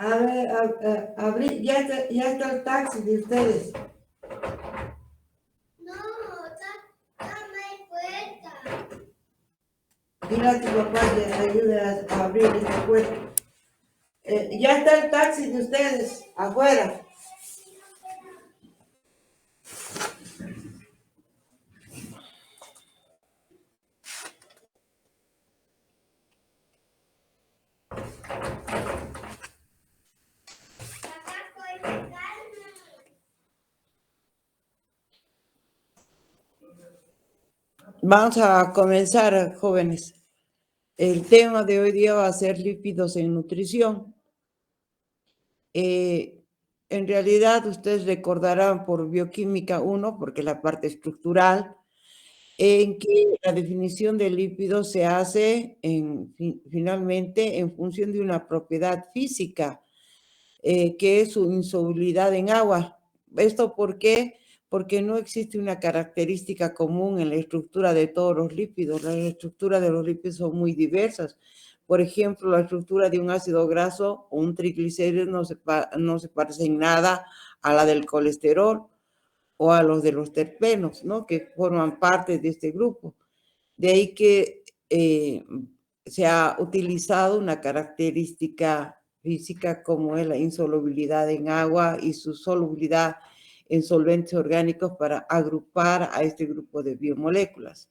A ver, ya está el taxi de ustedes. No, dame puerta. Dile a tu papá que ayude a abrir esta puerta. Ya está el taxi de ustedes afuera. Vamos a comenzar, jóvenes. El tema de hoy día va a ser lípidos en nutrición. En realidad, ustedes recordarán por bioquímica 1, porque es la parte estructural, en que la definición de lípidos se hace finalmente en función de una propiedad física, que es su insolubilidad en agua. ¿Esto por qué? Porque no existe una característica común en la estructura de todos los lípidos. Las estructuras de los lípidos son muy diversas. Por ejemplo, la estructura de un ácido graso o un triglicérido no se parece en nada a la del colesterol o a los de los terpenos, ¿no? Que forman parte de este grupo. De ahí que se ha utilizado una característica física como es la insolubilidad en agua y su solubilidad en solventes orgánicos para agrupar a este grupo de biomoléculas.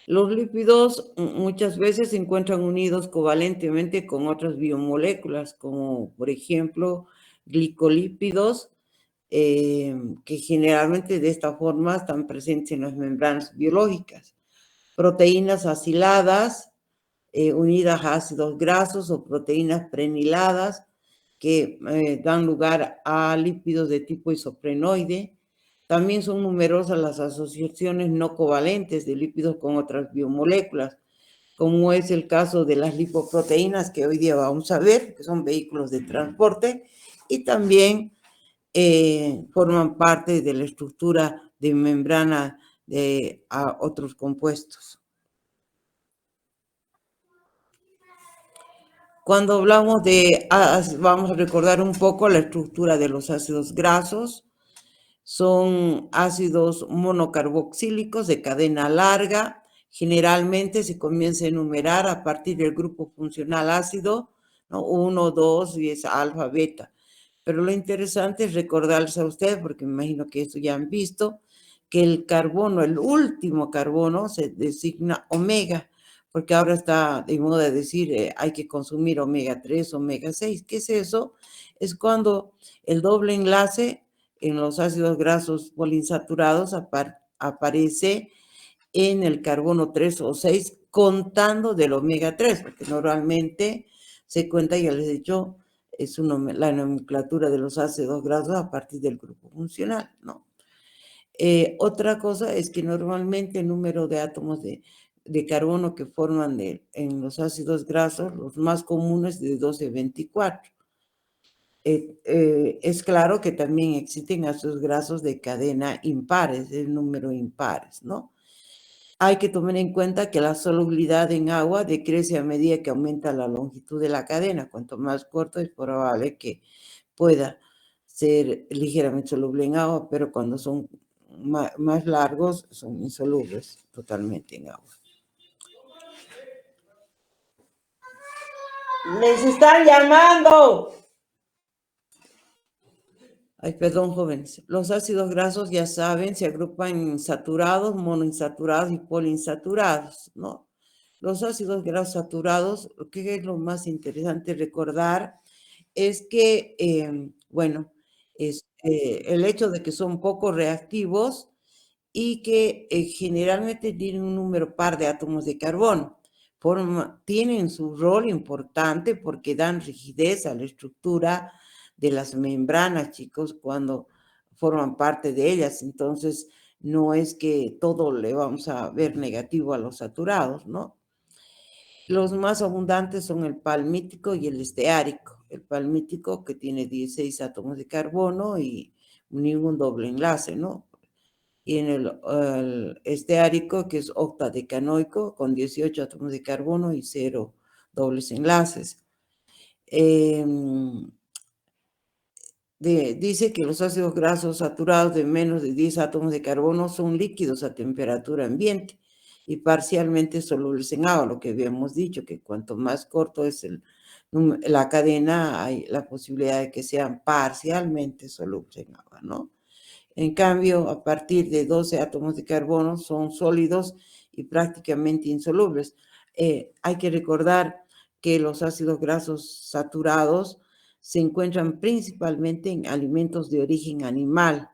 Los lípidos muchas veces se encuentran unidos covalentemente con otras biomoléculas, como por ejemplo glicolípidos, que generalmente de esta forma están presentes en las membranas biológicas. Proteínas aciladas, unidas a ácidos grasos o proteínas preniladas, que dan lugar a lípidos de tipo isoprenoide. También son numerosas las asociaciones no covalentes de lípidos con otras biomoléculas, como es el caso de las lipoproteínas que hoy día vamos a ver, que son vehículos de transporte, y también forman parte de la estructura de membrana de otros compuestos. Cuando hablamos vamos a recordar un poco la estructura de los ácidos grasos. Son ácidos monocarboxílicos de cadena larga. Generalmente se comienza a enumerar a partir del grupo funcional ácido, ¿no? 1, 2 y es alfa, beta. Pero lo interesante es recordarles a ustedes, porque me imagino que esto ya han visto, que el carbono, el último carbono, se designa omega, porque ahora está de moda decir hay que consumir omega 3, omega 6. ¿Qué es eso? Es cuando el doble enlace en los ácidos grasos poliinsaturados aparece en el carbono 3 o 6 contando del omega 3, porque normalmente se cuenta, ya les he dicho, es la nomenclatura de los ácidos grasos a partir del grupo funcional, ¿no? Otra cosa es que normalmente el número de átomos de carbono que forman en los ácidos grasos, los más comunes de 12 a 24. Es claro que también existen ácidos grasos de cadena impares, de número impares, ¿no? Hay que tomar en cuenta que la solubilidad en agua decrece a medida que aumenta la longitud de la cadena. Cuanto más corto es probable que pueda ser ligeramente soluble en agua, pero cuando son más largos son insolubles totalmente en agua. ¡Les están llamando! Ay, perdón, jóvenes. Los ácidos grasos, ya saben, se agrupan en saturados, monoinsaturados y poliinsaturados, ¿no? Los ácidos grasos saturados, lo que es lo más interesante recordar es que, bueno, el hecho de que son poco reactivos y que generalmente tienen un número par de átomos de carbono. Tienen su rol importante porque dan rigidez a la estructura de las membranas, chicos, cuando forman parte de ellas. Entonces, no es que todo le vamos a ver negativo a los saturados, ¿no? Los más abundantes son el palmítico y el esteárico. El palmítico que tiene 16 átomos de carbono y ningún doble enlace, ¿no? Y en el esteárico, que es octadecanoico, con 18 átomos de carbono y 0 dobles enlaces. Dice que los ácidos grasos saturados de menos de 10 átomos de carbono son líquidos a temperatura ambiente y parcialmente solubles en agua, lo que habíamos dicho, que cuanto más corto es la cadena, hay la posibilidad de que sean parcialmente solubles en agua, ¿no? En cambio, a partir de 12 átomos de carbono son sólidos y prácticamente insolubles. Hay que recordar que los ácidos grasos saturados se encuentran principalmente en alimentos de origen animal.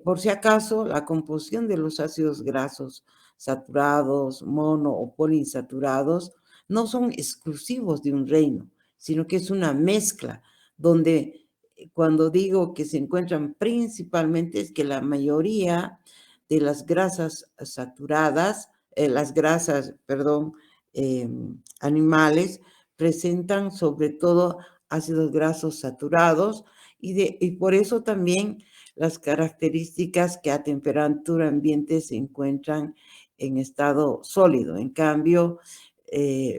Por si acaso, la composición de los ácidos grasos saturados, mono o poliinsaturados, no son exclusivos de un reino, sino que es una mezcla donde cuando digo que se encuentran principalmente es que la mayoría de las grasas saturadas, animales, presentan sobre todo ácidos grasos saturados y por eso también las características que a temperatura ambiente se encuentran en estado sólido. En cambio,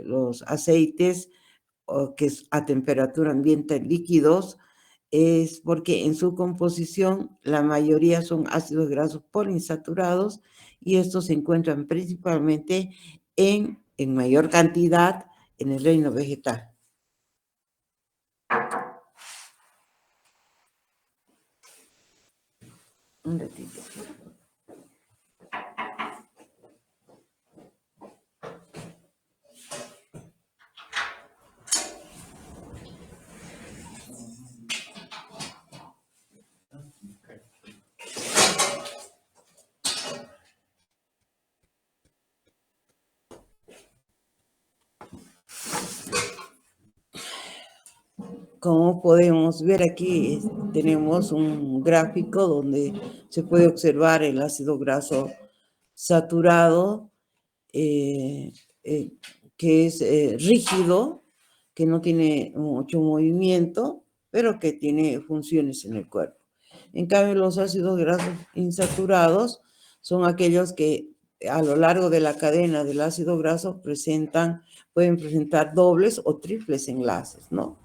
los aceites que es a temperatura ambiente líquidos es porque en su composición la mayoría son ácidos grasos poliinsaturados y estos se encuentran principalmente en mayor cantidad en el reino vegetal. Un ratito. Como podemos ver aquí, tenemos un gráfico donde se puede observar el ácido graso saturado, que es rígido, que no tiene mucho movimiento, pero que tiene funciones en el cuerpo. En cambio, los ácidos grasos insaturados son aquellos que a lo largo de la cadena del ácido graso pueden presentar dobles o triples enlaces, ¿no?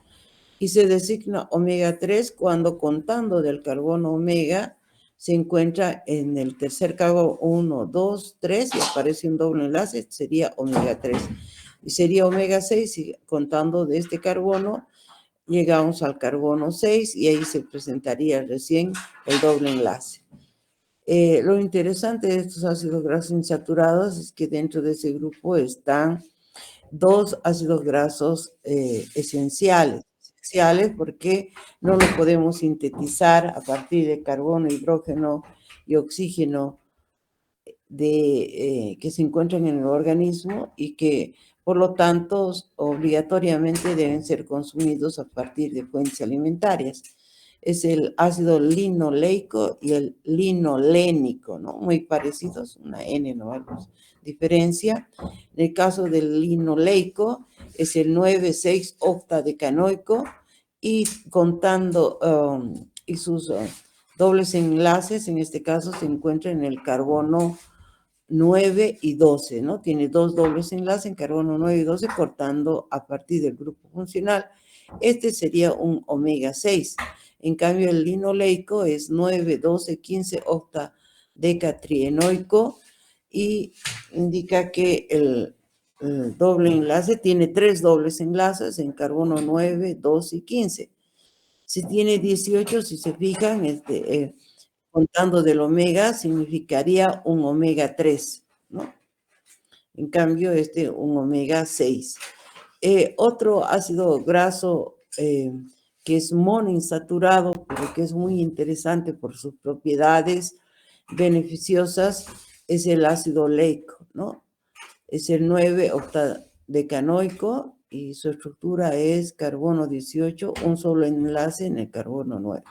Y se designa omega 3 cuando contando del carbono omega se encuentra en el tercer carbono 1, 2, 3 y aparece un doble enlace, sería omega 3. Y sería omega 6 y contando de este carbono llegamos al carbono 6 y ahí se presentaría recién el doble enlace. Lo interesante de estos ácidos grasos insaturados es que dentro de ese grupo están dos ácidos grasos esenciales porque no lo podemos sintetizar a partir de carbono, hidrógeno y oxígeno que se encuentran en el organismo y que por lo tanto obligatoriamente deben ser consumidos a partir de fuentes alimentarias. Es el ácido linoleico y el linolénico, ¿no? Muy parecidos, una N no hay diferencia. En el caso del linoleico es el 9,6-octadecanoico y contando y sus dobles enlaces, en este caso se encuentran en el carbono 9 y 12, ¿no? Tiene dos dobles enlaces en carbono 9 y 12 cortando a partir del grupo funcional. Este sería un omega 6. En cambio, el linoleico es 9, 12, 15 octadecatrienoico y indica que el doble enlace tiene tres dobles enlaces en carbono 9, 12 y 15. Si tiene 18, si se fijan, contando del omega, significaría un omega 3, ¿no? En cambio, un omega 6. Otro ácido graso que es monoinsaturado, pero que es muy interesante por sus propiedades beneficiosas, es el ácido oleico, ¿no? Es el 9-octadecanoico y su estructura es carbono 18, un solo enlace en el carbono 9.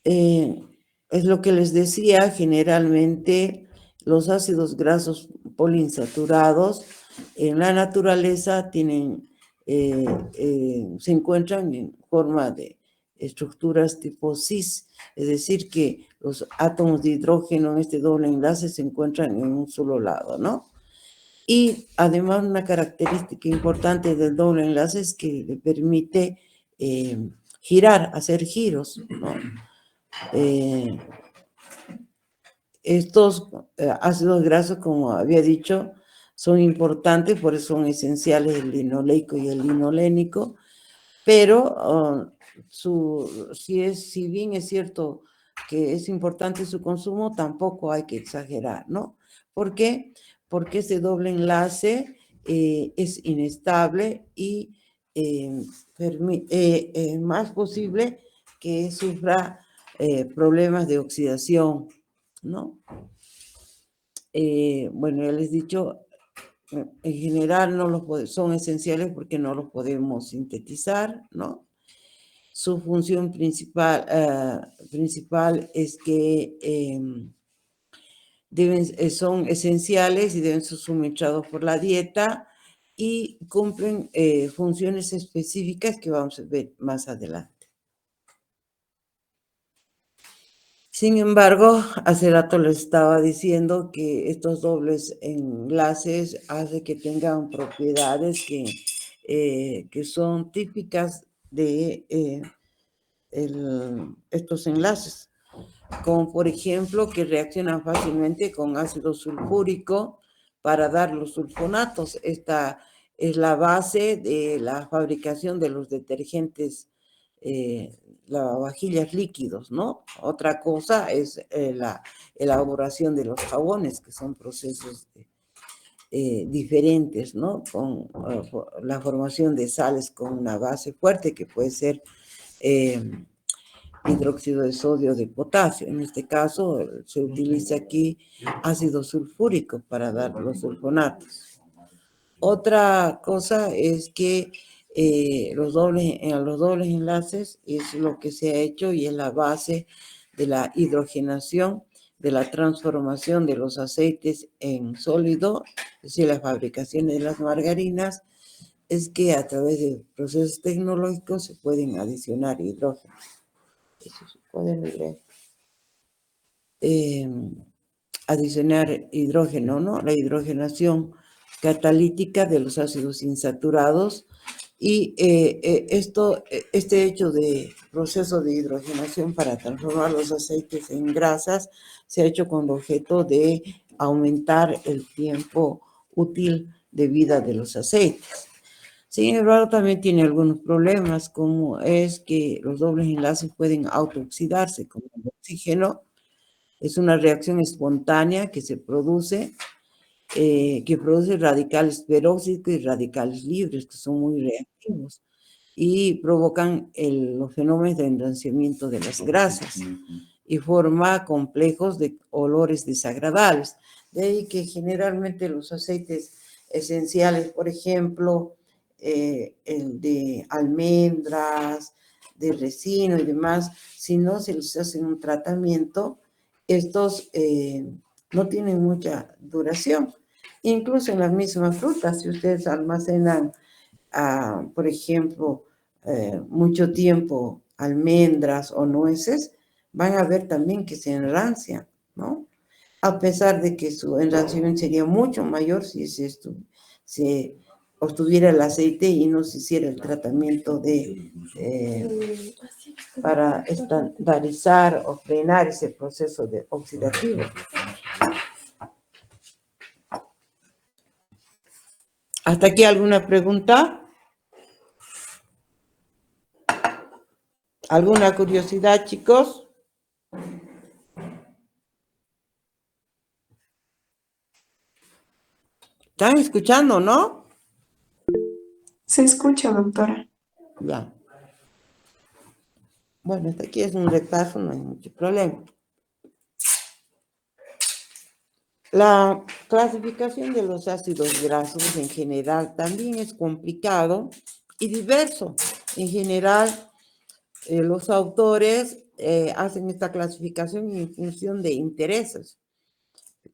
Es lo que les decía, generalmente los ácidos grasos poliinsaturados en la naturaleza se encuentran en forma de estructuras tipo cis, es decir, que los átomos de hidrógeno en este doble enlace se encuentran en un solo lado, ¿no? Y además una característica importante del doble enlace es que le permite girar, hacer giros, ¿no? Estos ácidos grasos, como había dicho, son importantes, por eso son esenciales el linoleico y el linolénico, pero si bien es cierto que es importante su consumo, tampoco hay que exagerar, ¿no? ¿Por qué? Porque ese doble enlace es inestable y es más posible que sufra problemas de oxidación, ¿no? Bueno, ya les he dicho, en general son esenciales porque no los podemos sintetizar, ¿no? Su función principal es que son esenciales y deben ser suministrados por la dieta y cumplen funciones específicas que vamos a ver más adelante. Sin embargo, hace rato les estaba diciendo que estos dobles enlaces hacen que tengan propiedades que son típicas de estos enlaces, como por ejemplo que reaccionan fácilmente con ácido sulfúrico para dar los sulfonatos. Esta es la base de la fabricación de los detergentes, lavavajillas líquidos, ¿no? Otra cosa es la elaboración de los jabones, que son procesos diferentes, ¿no? Con la formación de sales con una base fuerte que puede ser hidróxido de sodio de potasio. En este caso se utiliza aquí ácido sulfúrico para dar los sulfonatos. Otra cosa es que los dobles enlaces es lo que se ha hecho y es la base de la hidrogenación, de la transformación de los aceites en sólido, es decir, la fabricación de las margarinas, es que a través de procesos tecnológicos se pueden adicionar hidrógeno. Eso se puede leer. Adicionar hidrógeno, ¿no? La hidrogenación catalítica de los ácidos insaturados y este hecho de proceso de hidrogenación para transformar los aceites en grasas se ha hecho con el objeto de aumentar el tiempo útil de vida de los aceites. Sin embargo, también tiene algunos problemas, como es que los dobles enlaces pueden autooxidarse, como el oxígeno. Es una reacción espontánea que se produce, que produce radicales peróxicos y radicales libres, que son muy reactivos, y provocan los fenómenos de enranciamiento de las grasas y forma complejos de olores desagradables. De ahí que generalmente los aceites esenciales, por ejemplo, el de almendras, de resino y demás, si no se les hace un tratamiento, estos no tienen mucha duración. Incluso en las mismas frutas, si ustedes almacenan, por ejemplo, mucho tiempo almendras o nueces, van a ver también que se enrancian, ¿no? A pesar de que su enranciamiento sería mucho mayor si se obtuviera el aceite y no se hiciera el tratamiento para estandarizar o frenar ese proceso oxidativo. ¿Hasta aquí alguna pregunta? ¿Alguna curiosidad, chicos? ¿Están escuchando, no? Se escucha, doctora. Ya. Bueno, hasta aquí es un repaso, no hay mucho problema. La clasificación de los ácidos grasos en general también es complicado y diverso. En general, los autores hacen esta clasificación en función de intereses.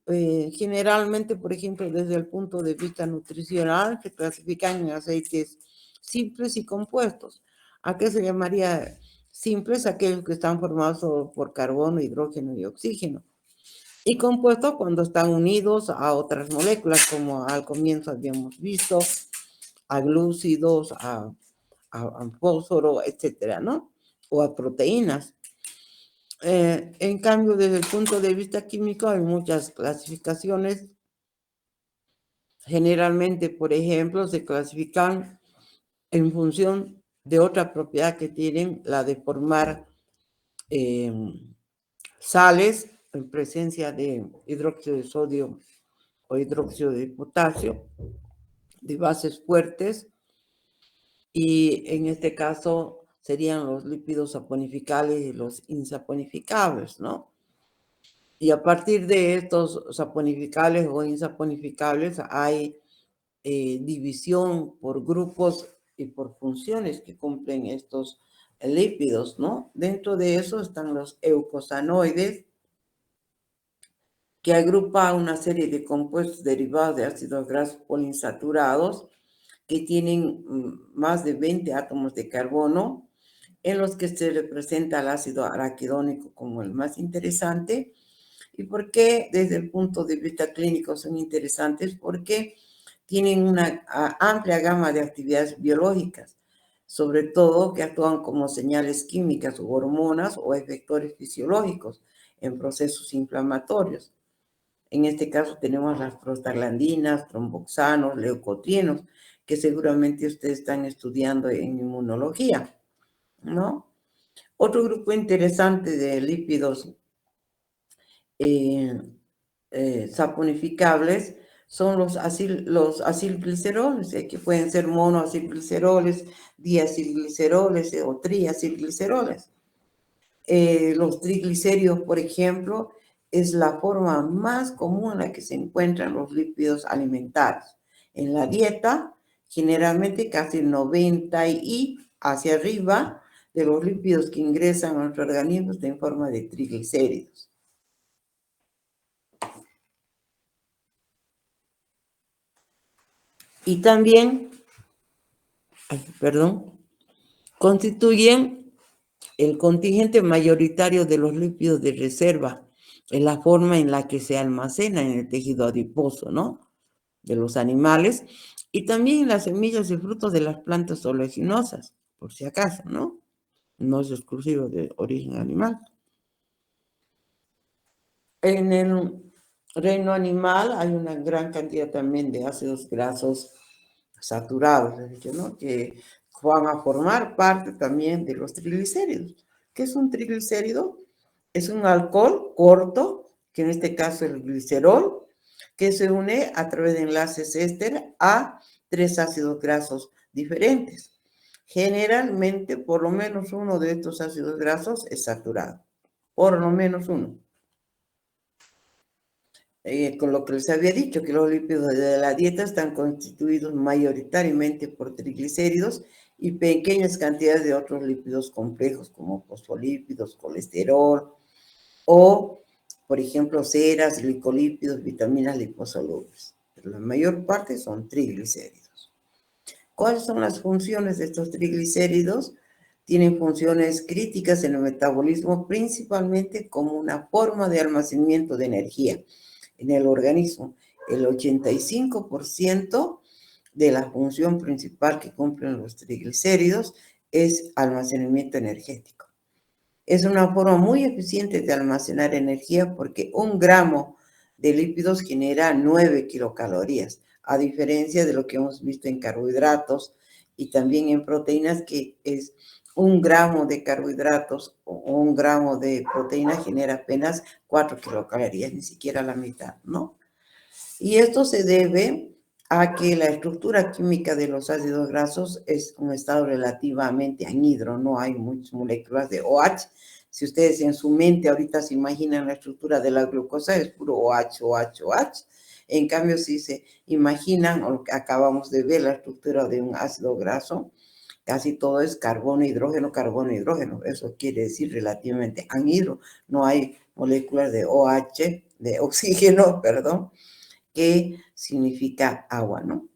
Generalmente, por ejemplo, desde el punto de vista nutricional, se clasifican en aceites simples y compuestos. ¿A qué se llamaría simples? Aquellos que están formados por carbono, hidrógeno y oxígeno. Y compuestos cuando están unidos a otras moléculas, como al comienzo habíamos visto, a glúcidos, a fósforo, etcétera, ¿no? O a proteínas. En cambio, desde el punto de vista químico, hay muchas clasificaciones. Generalmente, por ejemplo, se clasifican en función de otra propiedad que tienen, la de formar sales en presencia de hidróxido de sodio o hidróxido de potasio, de bases fuertes, y en este caso serían los lípidos saponificables y los insaponificables, ¿no? Y a partir de estos saponificables o insaponificables hay división por grupos y por funciones que cumplen estos lípidos, ¿no? Dentro de eso están los eucosanoides, que agrupa una serie de compuestos derivados de ácidos grasos poliinsaturados que tienen más de 20 átomos de carbono, en los que se representa el ácido araquidónico como el más interesante. ¿Y por qué desde el punto de vista clínico son interesantes? Porque tienen una amplia gama de actividades biológicas, sobre todo que actúan como señales químicas o hormonas o efectores fisiológicos en procesos inflamatorios. En este caso tenemos las prostaglandinas, tromboxanos, leucotrienos, que seguramente ustedes están estudiando en inmunología, ¿no? Otro grupo interesante de lípidos saponificables son los acilgliceroles, que pueden ser monoacilgliceroles, diacilgliceroles o triacilgliceroles. Los triglicéridos, por ejemplo, es la forma más común en la que se encuentran los lípidos alimentarios. En la dieta, generalmente casi el 90 y hacia arriba de los lípidos que ingresan a nuestro organismo está en forma de triglicéridos. Y también, constituyen el contingente mayoritario de los lípidos de reserva, en la forma en la que se almacena en el tejido adiposo, ¿no? De los animales, y también en las semillas y frutos de las plantas oleaginosas, por si acaso, ¿no? No es exclusivo de origen animal. En el reino animal hay una gran cantidad también de ácidos grasos saturados, ¿no? Que van a formar parte también de los triglicéridos. ¿Qué es un triglicérido? Es un alcohol corto, que en este caso es el glicerol, que se une a través de enlaces éster a 3 ácidos grasos diferentes. Generalmente, por lo menos uno de estos ácidos grasos es saturado, por lo menos uno. Con lo que les había dicho, que los lípidos de la dieta están constituidos mayoritariamente por triglicéridos y pequeñas cantidades de otros lípidos complejos como fosfolípidos, colesterol o, por ejemplo, ceras, glicolípidos, vitaminas liposolubles. Pero la mayor parte son triglicéridos. ¿Cuáles son las funciones de estos triglicéridos? Tienen funciones críticas en el metabolismo, principalmente como una forma de almacenamiento de energía en el organismo. El 85% de la función principal que cumplen los triglicéridos es almacenamiento energético. Es una forma muy eficiente de almacenar energía porque 1 gramo de lípidos genera 9 kilocalorías, a diferencia de lo que hemos visto en carbohidratos y también en proteínas, que es 1 gramo de carbohidratos o 1 gramo de proteína genera apenas 4 kilocalorías, ni siquiera la mitad, ¿no? Y esto se debe a que la estructura química de los ácidos grasos es un estado relativamente anhidro, no hay muchas moléculas de OH. Si ustedes en su mente ahorita se imaginan la estructura de la glucosa, es puro OH, OH, OH. En cambio, si se imaginan, o acabamos de ver la estructura de un ácido graso, casi todo es carbono, hidrógeno, carbono, hidrógeno. Eso quiere decir relativamente anhidro. No hay moléculas de OH, de oxígeno, perdón, que significa agua, ¿no?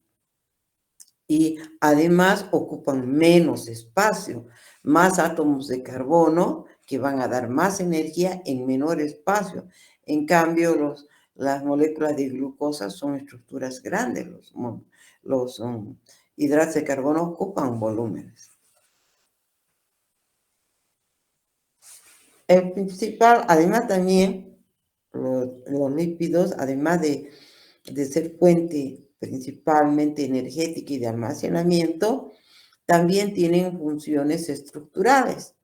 Y además ocupan menos espacio, más átomos de carbono que van a dar más energía en menor espacio. En cambio, las moléculas de glucosa son estructuras grandes. Los hidratos de carbono ocupan volúmenes. El principal, además también, los lípidos, además de ser fuente principalmente energética y de almacenamiento, también tienen funciones estructurales,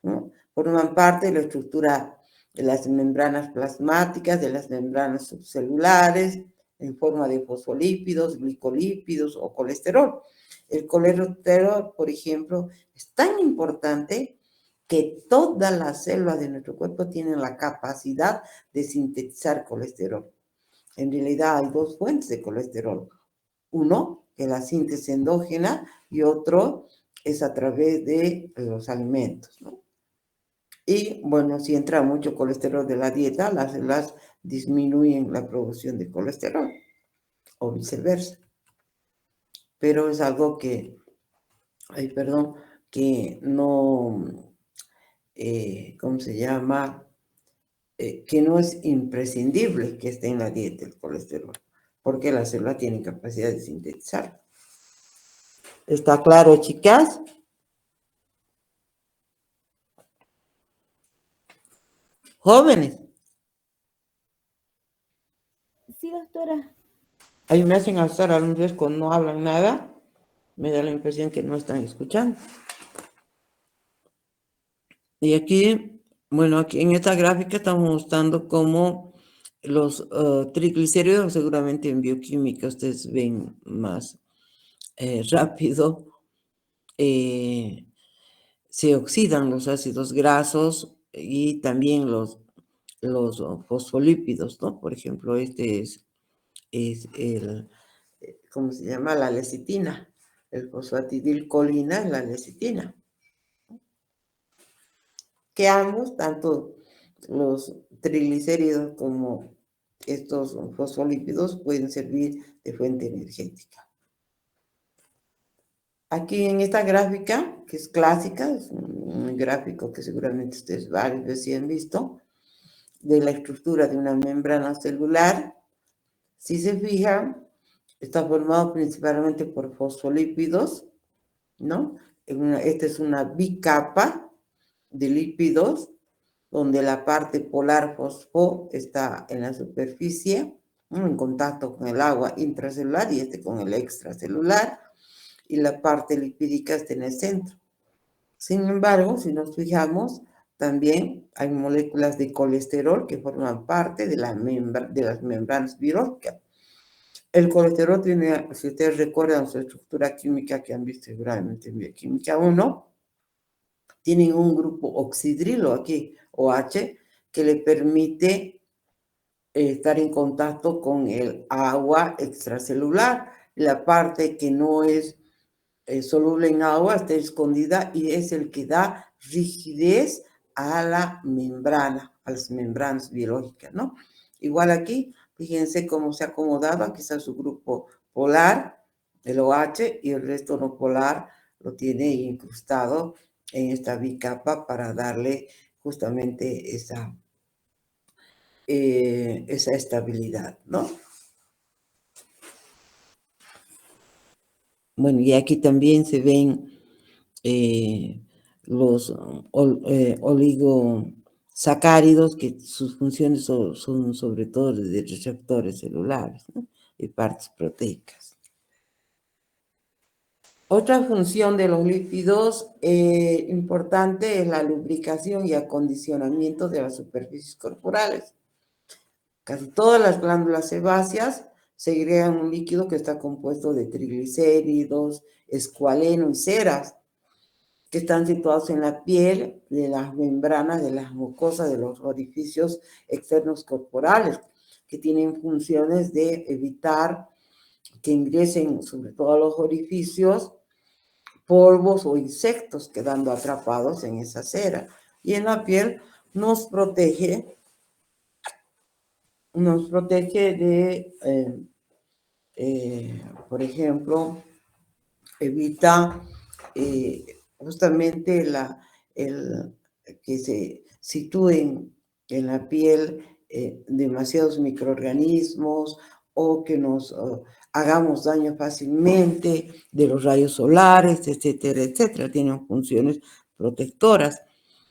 ¿no? Forman parte de la estructura de las membranas plasmáticas, de las membranas subcelulares, en forma de fosfolípidos, glicolípidos o colesterol. El colesterol, por ejemplo, es tan importante que todas las células de nuestro cuerpo tienen la capacidad de sintetizar colesterol. En realidad hay dos fuentes de colesterol. Uno, que es la síntesis endógena, y otro es a través de los alimentos, ¿no? Y bueno, si entra mucho colesterol de la dieta, las células disminuyen la producción de colesterol, o viceversa. Pero es algo que, que no, ¿cómo se llama? Que no es imprescindible que esté en la dieta el colesterol, porque la célula tiene capacidad de sintetizar. ¿Está claro, chicas? Jóvenes. Sí, doctora. Ahí me hacen alzar a los cuando no hablan nada. Me da la impresión que no están escuchando. Y aquí, bueno, aquí en esta gráfica estamos mostrando cómo los triglicéridos, seguramente en bioquímica ustedes ven más rápido, se oxidan los ácidos grasos y también los fosfolípidos, ¿no? Por ejemplo, este es el, ¿cómo se llama? La lecitina. El fosfatidilcolina es la lecitina. Que ambos, tanto los triglicéridos como estos fosfolípidos, pueden servir de fuente energética. Aquí en esta gráfica, que es clásica, es un gráfico que seguramente ustedes varias veces han visto, de la estructura de una membrana celular. Si se fijan, está formado principalmente por fosfolípidos, ¿no? Esta es una bicapa de lípidos, donde la parte polar fosfo está en la superficie, ¿no? En contacto con el agua intracelular y con el extracelular, y la parte lipídica está en el centro. Sin embargo, si nos fijamos, también hay moléculas de colesterol que forman parte de las membranas biológicas. El colesterol tiene, si ustedes recuerdan su estructura química que han visto seguramente en bioquímica 1, tienen un grupo oxidrilo aquí, OH, que le permite estar en contacto con el agua extracelular. La parte que no es soluble en agua está escondida y es el que da rigidez a la membrana, a las membranas biológicas, ¿no? Igual aquí, fíjense cómo se ha acomodado, aquí está su grupo polar, el OH, y el resto no polar lo tiene incrustado en esta bicapa para darle justamente esa estabilidad, ¿no? Bueno, y aquí también se ven los oligosacáridos, que sus funciones son sobre todo de receptores celulares, ¿no? Y partes proteicas. Otra función de los lípidos importante es la lubricación y acondicionamiento de las superficies corporales. Casi todas las glándulas sebáceas segregan un líquido que está compuesto de triglicéridos, escualeno y ceras, que están situados en la piel, de las membranas, de las mucosas, de los orificios externos corporales, que tienen funciones de evitar que ingresen, sobre todo a los orificios, polvos o insectos quedando atrapados en esa cera. Y en la piel nos protege de, por ejemplo, evita justamente que se sitúen en la piel demasiados microorganismos o que nos hagamos daño fácilmente de los rayos solares, etcétera, etcétera. Tienen funciones protectoras,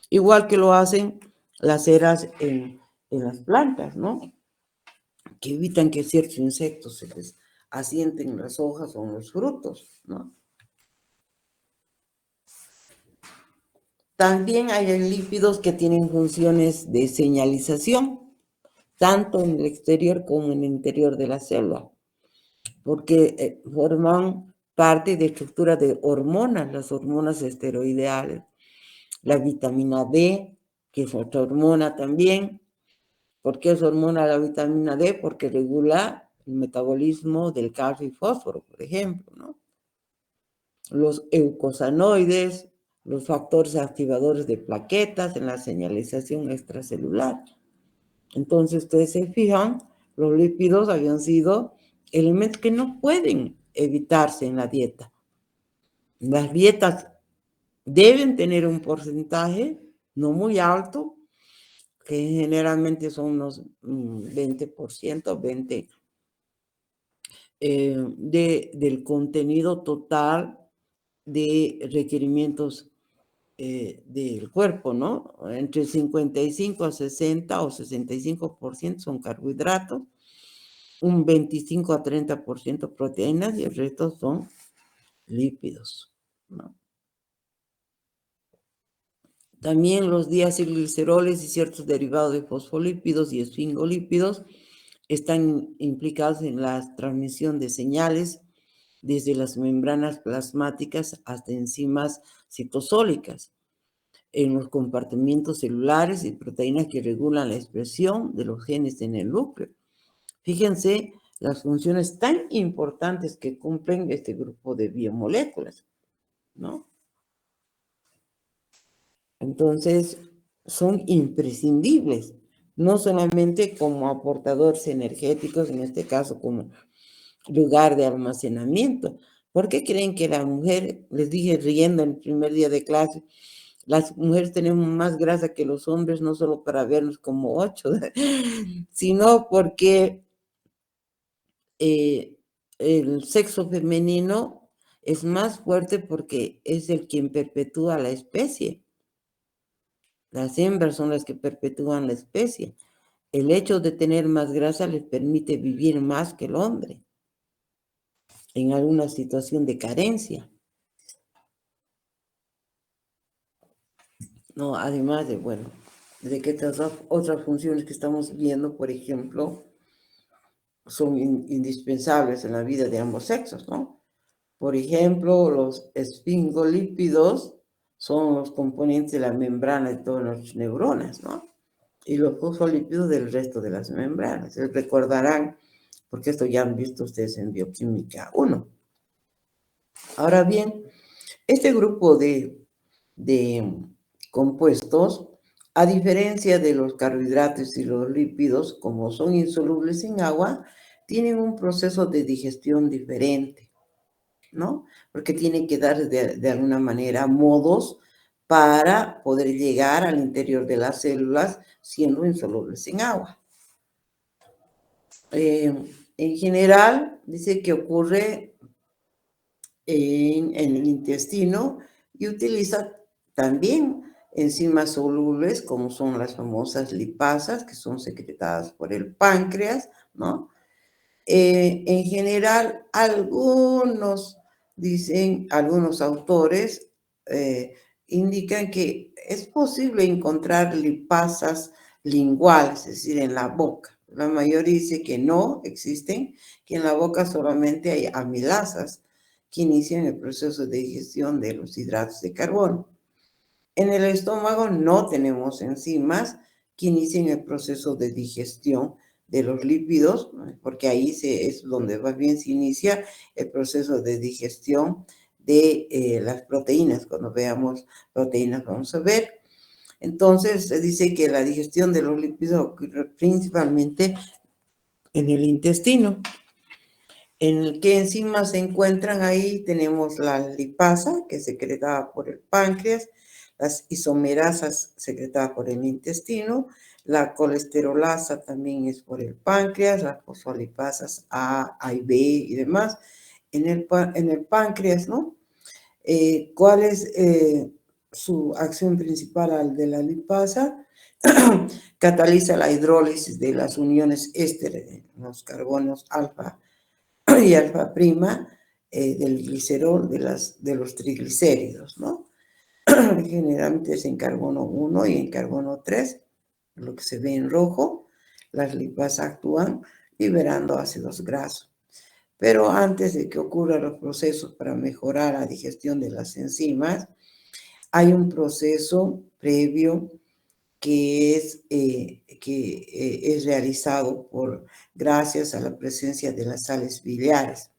igual que lo hacen las ceras en las plantas, ¿no? Que evitan que ciertos insectos se les asienten en las hojas o en los frutos, ¿no? También hay lípidos que tienen funciones de señalización, tanto en el exterior como en el interior de la célula, porque forman parte de estructuras de hormonas, las hormonas esteroideales, la vitamina D, que es otra hormona también. ¿Por qué es hormona la vitamina D? Porque regula el metabolismo del calcio y fósforo, por ejemplo, ¿no? Los eucosanoides, los factores activadores de plaquetas en la señalización extracelular. Entonces, ustedes se fijan, los lípidos habían sido elementos que no pueden evitarse en la dieta. Las dietas deben tener un porcentaje no muy alto, que generalmente son unos 20%, 20% del contenido total de requerimientos del cuerpo, ¿no? Entre 55 a 60 o 65% son carbohidratos, un 25 a 30% proteínas y el resto son lípidos, ¿no? También los diacilgliceroles y ciertos derivados de fosfolípidos y esfingolípidos están implicados en la transmisión de señales desde las membranas plasmáticas hasta enzimas citosólicas en los compartimentos celulares y proteínas que regulan la expresión de los genes en el núcleo. Fíjense las funciones tan importantes que cumplen este grupo de biomoléculas, ¿no? Entonces, son imprescindibles, no solamente como aportadores energéticos, en este caso como lugar de almacenamiento. ¿Por qué creen que la mujer, les dije riendo en el primer día de clase, las mujeres tenemos más grasa que los hombres, no solo para vernos como 8, sino porque el sexo femenino es más fuerte porque es el quien perpetúa la especie. Las hembras son las que perpetúan la especie. El hecho de tener más grasa les permite vivir más que el hombre en alguna situación de carencia. No, además de, bueno, de que otras funciones que estamos viendo, por ejemplo, son indispensables en la vida de ambos sexos, ¿no? Por ejemplo, los esfingolípidos son los componentes de la membrana de todas las neuronas, ¿no? Y los fosfolípidos del resto de las membranas. Recordarán, porque esto ya han visto ustedes en Bioquímica 1. Ahora bien, este grupo de compuestos, a diferencia de los carbohidratos y los lípidos, como son insolubles en agua, tienen un proceso de digestión diferente, ¿no? Porque tienen que dar de alguna manera modos para poder llegar al interior de las células siendo insolubles en agua. En general, dice que ocurre en el intestino y utiliza también enzimas solubles como son las famosas lipasas que son secretadas por el páncreas, ¿no? En general, algunos autores indican que es posible encontrar lipasas linguales, es decir, en la boca. La mayoría dice que no existen, que en la boca solamente hay amilasas que inician el proceso de digestión de los hidratos de carbono. En el estómago no tenemos enzimas que inicien el proceso de digestión de los lípidos, porque ahí es donde más bien se inicia el proceso de digestión de las proteínas. Cuando veamos proteínas vamos a ver. Entonces se dice que la digestión de los lípidos ocurre principalmente en el intestino. ¿En qué enzimas se encuentran ahí? Tenemos la lipasa, que es secretada por el páncreas, las isomerasas secretadas por el intestino, La colesterolasa también es por el páncreas, las fosfolipasas A y B y demás. En el páncreas, ¿no? ¿Cuál es su acción principal al de la lipasa? Cataliza la hidrólisis de las uniones ésteres de los carbonos alfa y alfa prima del glicerol de los triglicéridos, ¿no? Generalmente es en carbono 1 y en carbono 3, lo que se ve en rojo. Las lipasas actúan liberando ácidos grasos. Pero antes de que ocurran los procesos para mejorar la digestión de las enzimas, hay un proceso previo que es realizado gracias a la presencia de las sales biliares,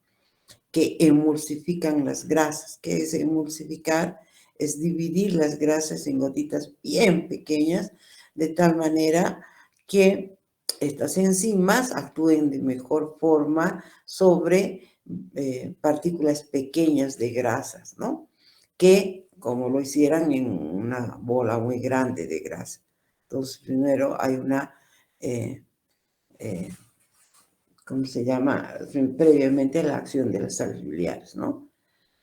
que emulsifican las grasas. ¿Qué es emulsificar? Es dividir las grasas en gotitas bien pequeñas, de tal manera que estas enzimas actúen de mejor forma sobre partículas pequeñas de grasas, ¿no? Que como lo hicieran en una bola muy grande de grasa. Entonces, primero hay ¿cómo se llama? Previamente la acción de las sales biliares, ¿no?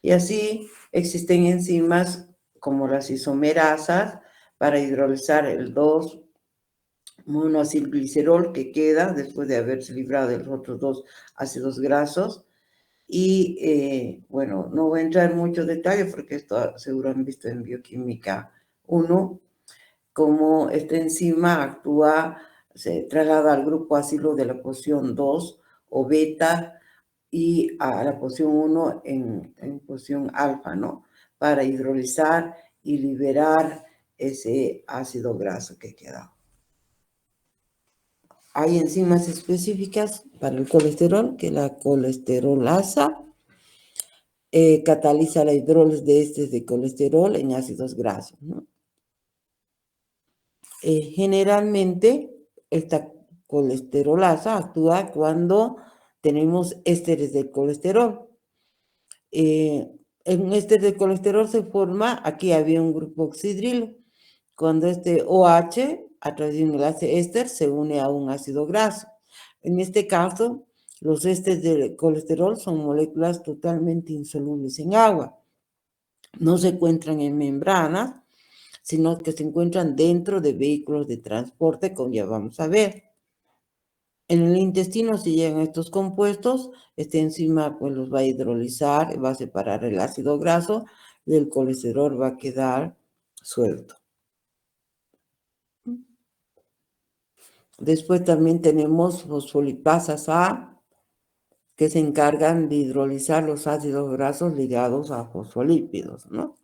Y así existen enzimas como las isomerasas para hidrolizar el 2-monoacilglicerol que queda después de haberse librado de los otros 2 ácidos grasos. Y bueno, no voy a entrar en muchos detalles porque esto seguro han visto en Bioquímica 1, cómo esta enzima actúa, se traslada al grupo acilo de la posición 2 o beta y a la posición 1 en posición alfa, ¿no? Para hidrolizar y liberar ese ácido graso que queda. Hay enzimas específicas para el colesterol, que la colesterolasa cataliza la hidrólisis de estos de colesterol en ácidos grasos, ¿no? Generalmente, esta colesterolasa actúa cuando tenemos ésteres de colesterol. En éster de colesterol se forma, aquí había un grupo oxidrilo, cuando este OH, a través de un enlace éster, se une a un ácido graso. En este caso, los ésteres de colesterol son moléculas totalmente insolubles en agua. No se encuentran en membranas, sino que se encuentran dentro de vehículos de transporte, como ya vamos a ver. En el intestino, si llegan estos compuestos, esta enzima pues los va a hidrolizar, va a separar el ácido graso y el colesterol va a quedar suelto. Después también tenemos fosfolipasas A, que se encargan de hidrolizar los ácidos grasos ligados a fosfolípidos, ¿no?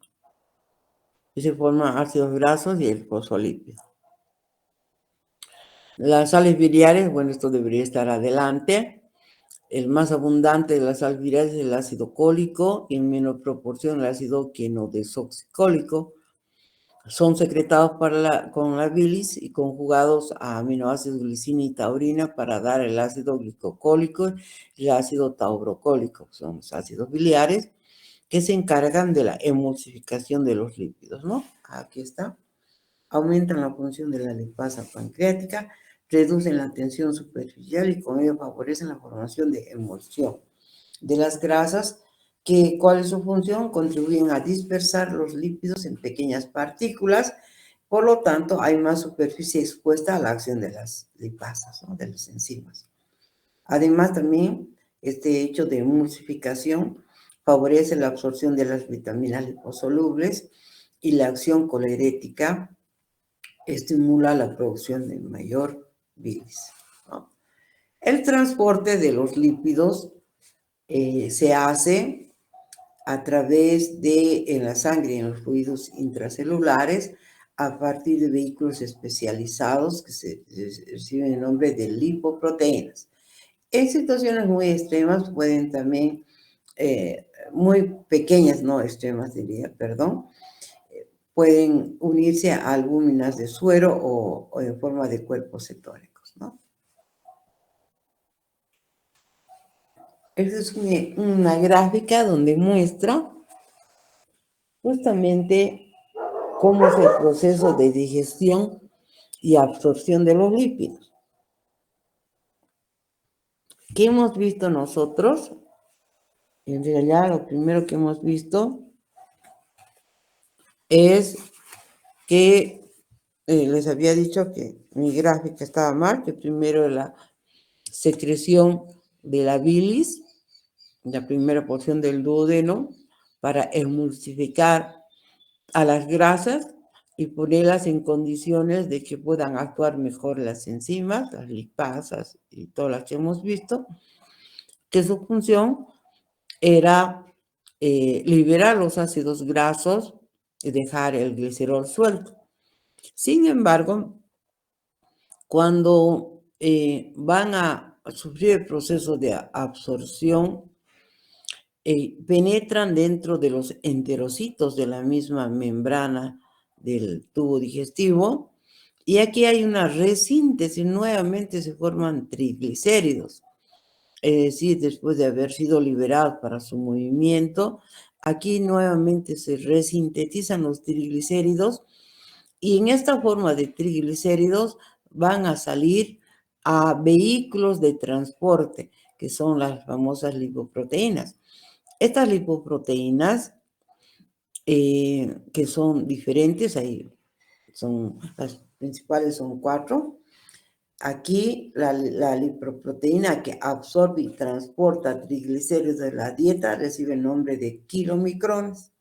Y se forman ácidos grasos y el fosfolípido. Las sales biliares, bueno, esto debería estar adelante. El más abundante de las sales biliares es el ácido cólico y en menor proporción el ácido quienodesoxicólico. Son secretados con la bilis y conjugados a aminoácidos glicina y taurina para dar el ácido glicocólico y el ácido taurocólico. Son los ácidos biliares que se encargan de la emulsificación de los lípidos, ¿no? Aquí está. Aumentan la función de la lipasa pancreática, reducen la tensión superficial y con ello favorecen la formación de emulsión de las grasas. ¿Cuál es su función? Contribuyen a dispersar los lípidos en pequeñas partículas, por lo tanto hay más superficie expuesta a la acción de las lipasas, ¿no? De las enzimas. Además también este hecho de emulsificación favorece la absorción de las vitaminas liposolubles y la acción colerética estimula la producción de mayor bilis, ¿no? El transporte de los lípidos se hace a través de en la sangre y en los fluidos intracelulares a partir de vehículos especializados que se reciben el nombre de lipoproteínas. En situaciones muy extremas pueden también, muy pequeñas, no extremas diría, perdón, pueden unirse a albúminas de suero o en forma de cuerpos cetóricos, ¿no? Esta es una gráfica donde muestra justamente cómo es el proceso de digestión y absorción de los lípidos. ¿Qué hemos visto nosotros? En realidad, lo primero que hemos visto es que les había dicho que mi gráfica estaba mal, que primero la secreción de la bilis, la primera porción del duodeno, para emulsificar a las grasas y ponerlas en condiciones de que puedan actuar mejor las enzimas, las lipasas y todas las que hemos visto, que su función era liberar los ácidos grasos y dejar el glicerol suelto. Sin embargo, cuando van a sufrir el proceso de absorción, penetran dentro de los enterocitos de la misma membrana del tubo digestivo, y aquí hay una resíntesis, nuevamente se forman triglicéridos. Es decir, después de haber sido liberados para su movimiento, aquí nuevamente se resintetizan los triglicéridos, y en esta forma de triglicéridos van a salir a vehículos de transporte, que son las famosas lipoproteínas. Estas lipoproteínas, que son diferentes, ahí son, las principales son 4. Aquí la lipoproteína que absorbe y transporta triglicéridos de la dieta recibe el nombre de kilomicrones.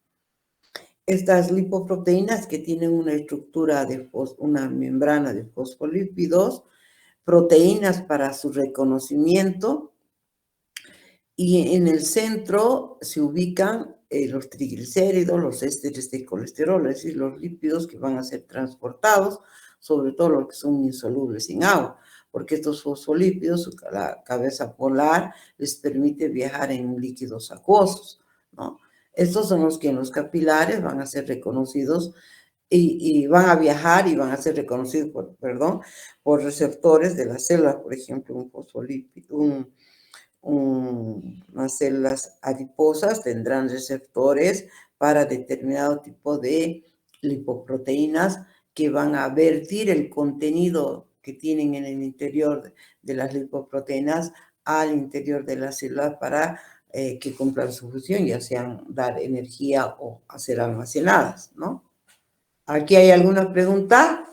Estas lipoproteínas que tienen una estructura de una membrana de fosfolípidos, proteínas para su reconocimiento, y en el centro se ubican los triglicéridos, los ésteres de colesterol, es decir, los lípidos que van a ser transportados, sobre todo los que son insolubles en agua, porque estos fosfolípidos, la cabeza polar, les permite viajar en líquidos acuosos, ¿no? Estos son los que en los capilares van a ser reconocidos y van a viajar y van a ser reconocidos por receptores de las células, por ejemplo, un fosfolípido, unas células adiposas tendrán receptores para determinado tipo de lipoproteínas que van a vertir el contenido que tienen en el interior de las lipoproteínas al interior de la célula para que cumplan su función, ya sean dar energía o ser almacenadas, ¿no? ¿Aquí hay alguna pregunta?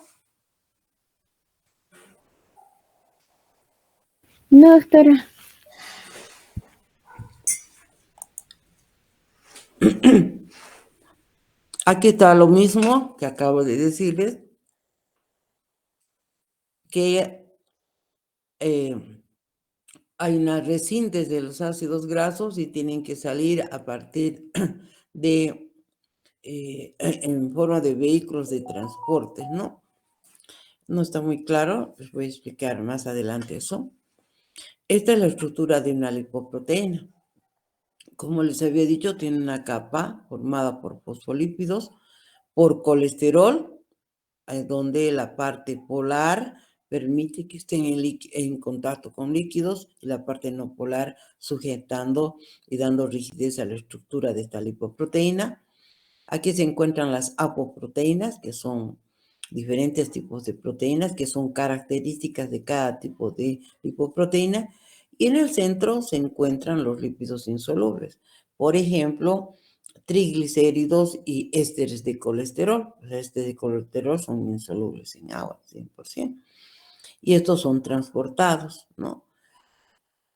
No, doctora. Aquí está lo mismo que acabo de decirles, que hay una resíntesis de los ácidos grasos y tienen que salir a partir de, en forma de vehículos de transporte, ¿no? No está muy claro, les voy a explicar más adelante eso. Esta es la estructura de una lipoproteína. Como les había dicho, tiene una capa formada por fosfolípidos, por colesterol, donde la parte polar permite que estén en contacto con líquidos y la parte no polar sujetando y dando rigidez a la estructura de esta lipoproteína. Aquí se encuentran las apoproteínas, que son diferentes tipos de proteínas, que son características de cada tipo de lipoproteína. Y en el centro se encuentran los lípidos insolubles. Por ejemplo, triglicéridos y ésteres de colesterol. Los ésteres de colesterol son insolubles en agua, 100%. Y estos son transportados, ¿no?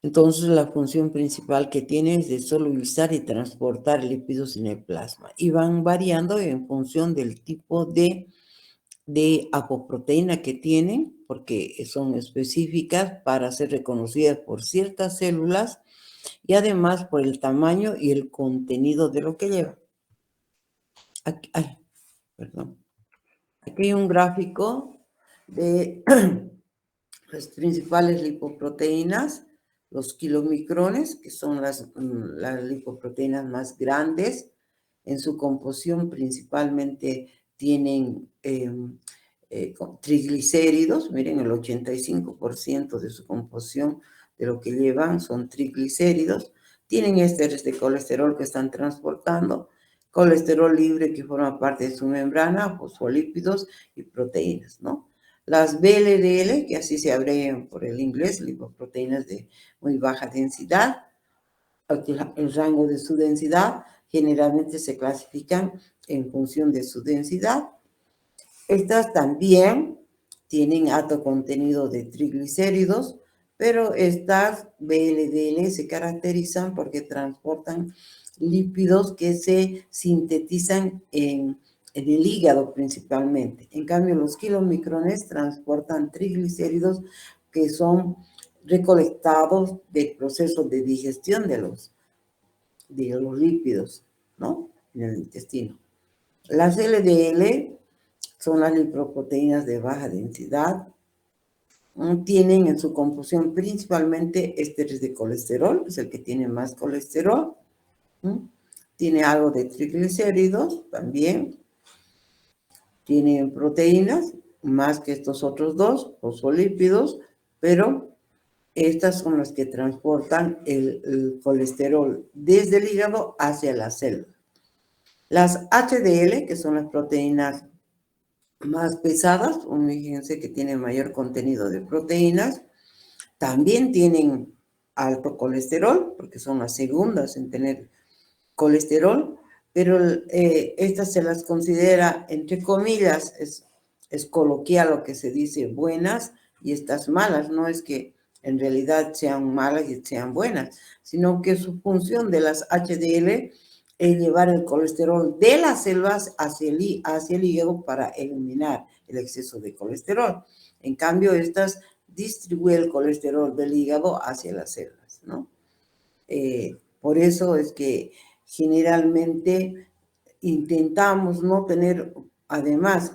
Entonces, la función principal que tiene es de solubilizar y transportar lípidos en el plasma. Y van variando en función del tipo de apoproteína que tienen, porque son específicas para ser reconocidas por ciertas células y además por el tamaño y el contenido de lo que lleva. Aquí, perdón. Aquí hay un gráfico de las principales lipoproteínas, los kilomicrones, que son las lipoproteínas más grandes. En su composición principalmente tienen triglicéridos, miren, el 85% de su composición de lo que llevan son triglicéridos. Tienen ésteres de colesterol que están transportando, colesterol libre que forma parte de su membrana, fosfolípidos y proteínas, ¿no? Las VLDL, que así se abrevian por el inglés, lipoproteínas de muy baja densidad. El rango de su densidad generalmente se clasifican en función de su densidad. Estas también tienen alto contenido de triglicéridos, pero estas VLDL se caracterizan porque transportan lípidos que se sintetizan en el hígado principalmente. En cambio, los kilomicrones transportan triglicéridos que son recolectados del proceso de digestión de los lípidos, ¿no? En el intestino. Las LDL son las lipoproteínas de baja densidad. Tienen en su composición principalmente ésteres de colesterol, es el que tiene más colesterol. Tiene algo de triglicéridos también. Tienen proteínas, más que estos otros dos, fosfolípidos, pero estas son las que transportan el colesterol desde el hígado hacia la célula. Las HDL, que son las proteínas más pesadas, fíjense que tienen mayor contenido de proteínas, también tienen alto colesterol, porque son las segundas en tener colesterol, pero estas se las considera, entre comillas, es coloquial lo que se dice buenas y estas malas. No es que en realidad sean malas y sean buenas, sino que su función de las HDL es llevar el colesterol de las células hacia el hígado para eliminar el exceso de colesterol. En cambio, estas distribuyen el colesterol del hígado hacia las células, ¿no? Por eso es que generalmente intentamos no tener, además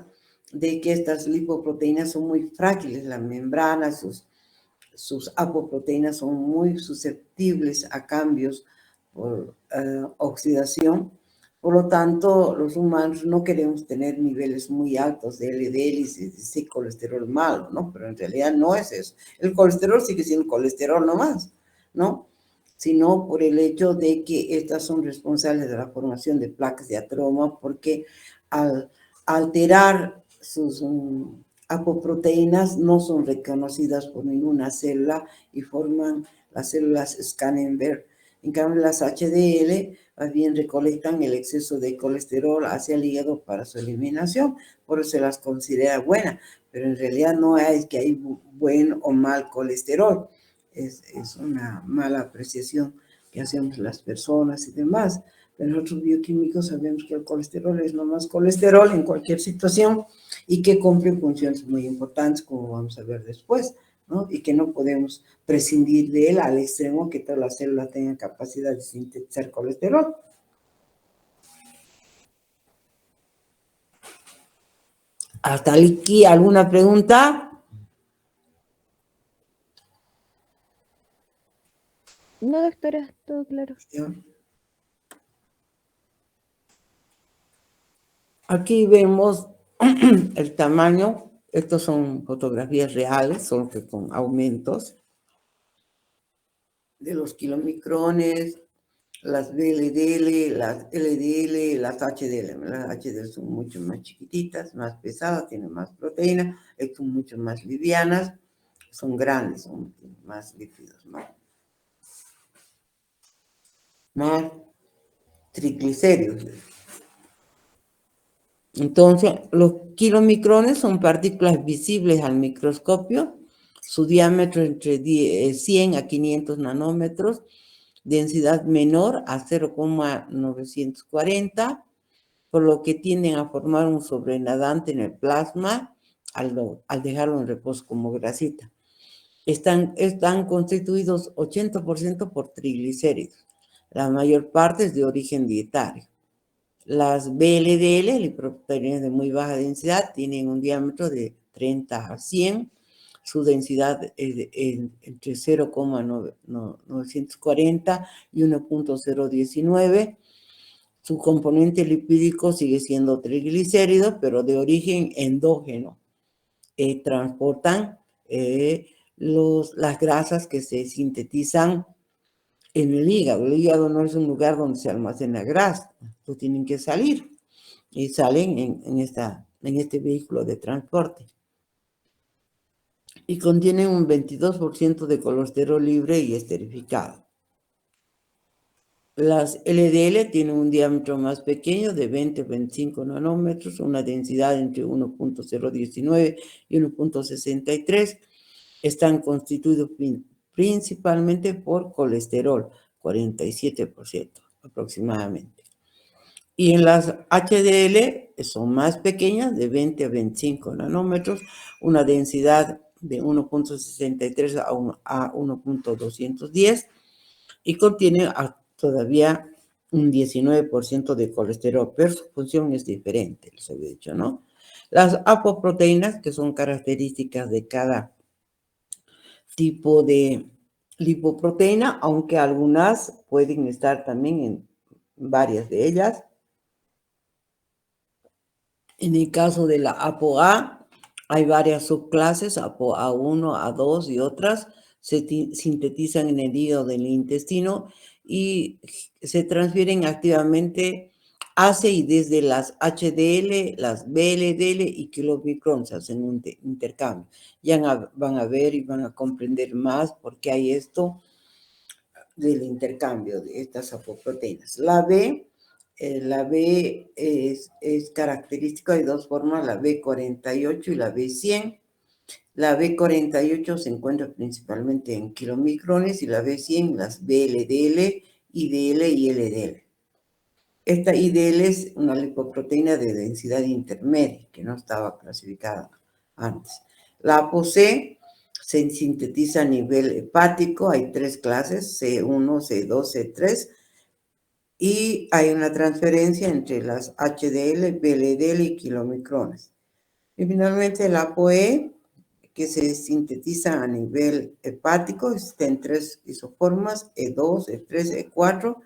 de que estas lipoproteínas son muy frágiles, la membrana, sus apoproteínas son muy susceptibles a cambios por oxidación. Por lo tanto, los humanos no queremos tener niveles muy altos de LDL y ese colesterol malo, ¿no? Pero en realidad no es eso. El colesterol sigue siendo colesterol nomás, ¿no? Sino por el hecho de que estas son responsables de la formación de placas de ateroma, porque al alterar sus apoproteínas no son reconocidas por ninguna célula y forman las células Scannenberg. En cambio, las HDL más bien recolectan el exceso de colesterol hacia el hígado para su eliminación, por eso se las considera buenas, pero en realidad no es que hay buen o mal colesterol, es una mala apreciación que hacemos las personas y demás. Pero nosotros bioquímicos sabemos que el colesterol es nomás colesterol en cualquier situación y que cumple funciones muy importantes, como vamos a ver después, ¿no? Y que no podemos prescindir de él al extremo que todas las células tengan capacidad de sintetizar colesterol. ¿Hasta aquí alguna pregunta? No, doctora, todo claro. Aquí vemos el tamaño. Estos son fotografías reales, solo que con aumentos de los kilomicrones, las VLDL, las LDL, las HDL. Las HDL son mucho más chiquititas, más pesadas, tienen más proteína, son mucho más livianas, son grandes, son más lípidos, ¿no? Más triglicéridos. Entonces, los kilomicrones son partículas visibles al microscopio, su diámetro entre 100 a 500 nanómetros, densidad menor a 0,940, por lo que tienden a formar un sobrenadante en el plasma al dejarlo en reposo como grasita. Están constituidos 80% por triglicéridos. La mayor parte es de origen dietario. Las VLDL, lipoproteínas de muy baja densidad, tienen un diámetro de 30 a 100. Su densidad es entre 0,940 y 1,019. Su componente lipídico sigue siendo triglicéridos, pero de origen endógeno. Transportan las grasas que se sintetizan en el hígado. El hígado no es un lugar donde se almacena grasa, pues tienen que salir y salen en este vehículo de transporte. y contienen un 22% de colesterol libre y esterificado. Las LDL tienen un diámetro más pequeño de 20 a 25 nanómetros, una densidad entre 1.019 y 1.63. Están constituidos principalmente por colesterol, 47% aproximadamente. Y en las HDL son más pequeñas, de 20 a 25 nanómetros, una densidad de 1.63 a 1.210 y contiene todavía un 19% de colesterol, pero su función es diferente, les había dicho, ¿no? Las apoproteínas, que son características de cada tipo de lipoproteína, aunque algunas pueden estar también en varias de ellas. En el caso de la ApoA, hay varias subclases, ApoA1, A2 y otras, se sintetizan en el hígado del intestino y se transfieren activamente hacia y desde las HDL, las VLDL y kilomicrons, hacen un intercambio. Ya van a ver y van a comprender más por qué hay esto del intercambio de estas apoproteínas. La B es característica de dos formas, la B48 y la B100. La B48 se encuentra principalmente en kilomicrones y la B100 las VLDL, IDL y LDL. Esta IDL es una lipoproteína de densidad intermedia que no estaba clasificada antes. La ApoC se sintetiza a nivel hepático, hay tres clases, C1, C2, C3, y hay una transferencia entre las HDL, VLDL y kilomicrones. Y finalmente la ApoE, que se sintetiza a nivel hepático, está en tres isoformas, E2, E3, E4.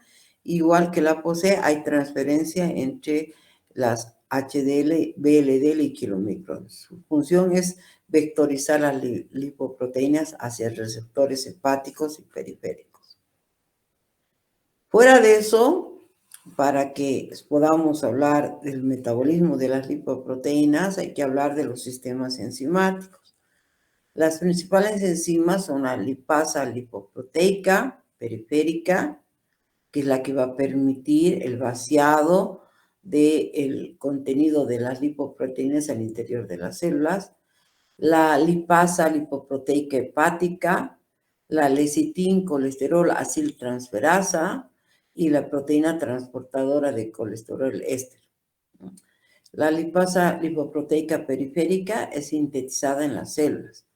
Igual que la ApoC, hay transferencia entre las HDL, VLDL y kilomicrones. Su función es vectorizar las lipoproteínas hacia receptores hepáticos y periféricos. Fuera de eso, para que podamos hablar del metabolismo de las lipoproteínas, hay que hablar de los sistemas enzimáticos. Las principales enzimas son la lipasa lipoproteica periférica, que es la que va a permitir el vaciado del contenido de las lipoproteínas al interior de las células, la lipasa lipoproteica hepática, la lecitin colesterol aciltransferasa y la proteína transportadora de colesterol éster. La lipasa lipoproteica periférica es sintetizada en las células,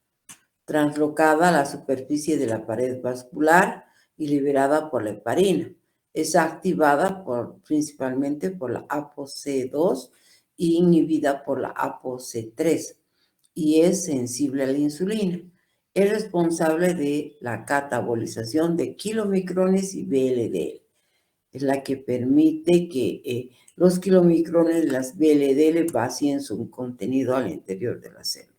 translocada a la superficie de la pared vascular y liberada por la heparina. Es activada principalmente por la ApoC2 e inhibida por la ApoC3 y es sensible a la insulina. Es responsable de la catabolización de kilomicrones y VLDL. Es la que permite que los kilomicrones, las VLDL, vacíen su contenido al interior de la célula.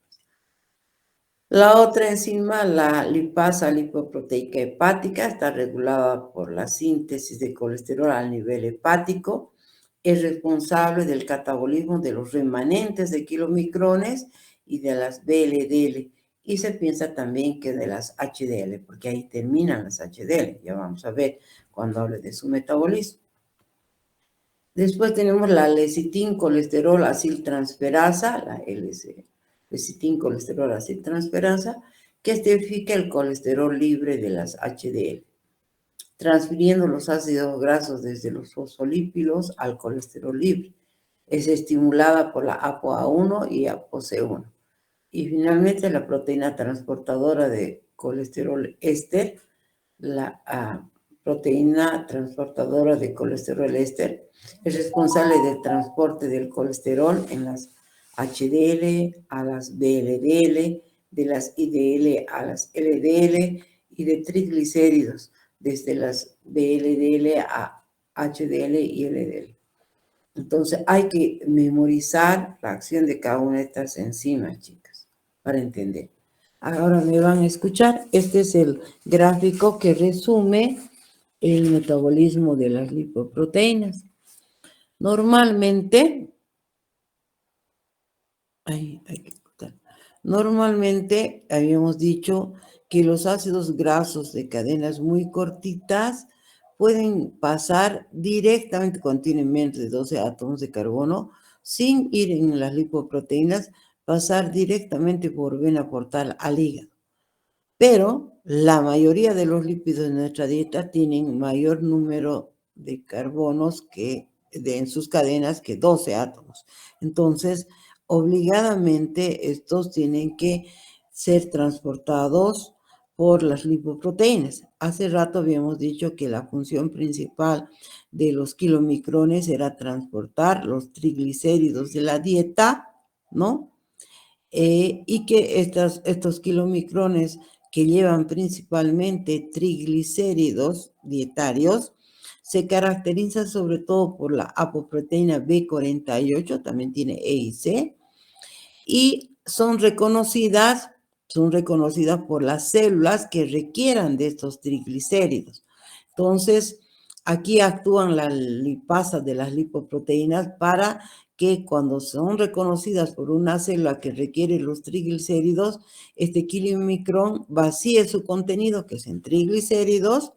La otra enzima, la lipasa lipoproteica hepática, está regulada por la síntesis de colesterol al nivel hepático. Es responsable del catabolismo de los remanentes de kilomicrones y de las VLDL. Y se piensa también que de las HDL, porque ahí terminan las HDL. Ya vamos a ver cuando hable de su metabolismo. Después tenemos la lecitin colesterol aciltransferasa, la LC. Lecitin colesterol aciltransferasa, que esterifica el colesterol libre de las HDL, transfiriendo los ácidos grasos desde los fosfolípidos al colesterol libre. Es estimulada por la ApoA1 y ApoC1. Y finalmente la proteína transportadora de colesterol éster, la proteína transportadora de colesterol éster, es responsable del transporte del colesterol en las HDL a las VLDL, de las IDL a las LDL y de triglicéridos desde las VLDL a HDL y LDL. Entonces hay que memorizar la acción de cada una de estas enzimas, chicas, para entender. Ahora me van a escuchar. Este es el gráfico que resume el metabolismo de las lipoproteínas. Normalmente, Normalmente habíamos dicho que los ácidos grasos de cadenas muy cortitas pueden pasar directamente, contienen menos de 12 átomos de carbono, sin ir en las lipoproteínas, pasar directamente por vena portal al hígado. Pero la mayoría de los lípidos de nuestra dieta tienen mayor número de carbonos en sus cadenas que 12 átomos. Entonces, obligadamente estos tienen que ser transportados por las lipoproteínas. Hace rato habíamos dicho que la función principal de los kilomicrones era transportar los triglicéridos de la dieta, ¿no? Y que estos kilomicrones que llevan principalmente triglicéridos dietarios se caracterizan sobre todo por la apoproteína B48, también tiene E y C, y son reconocidas por las células que requieran de estos triglicéridos. Entonces, aquí actúan las lipasas de las lipoproteínas para que cuando son reconocidas por una célula que requiere los triglicéridos, este kilomicrón vacíe su contenido, que es en triglicéridos,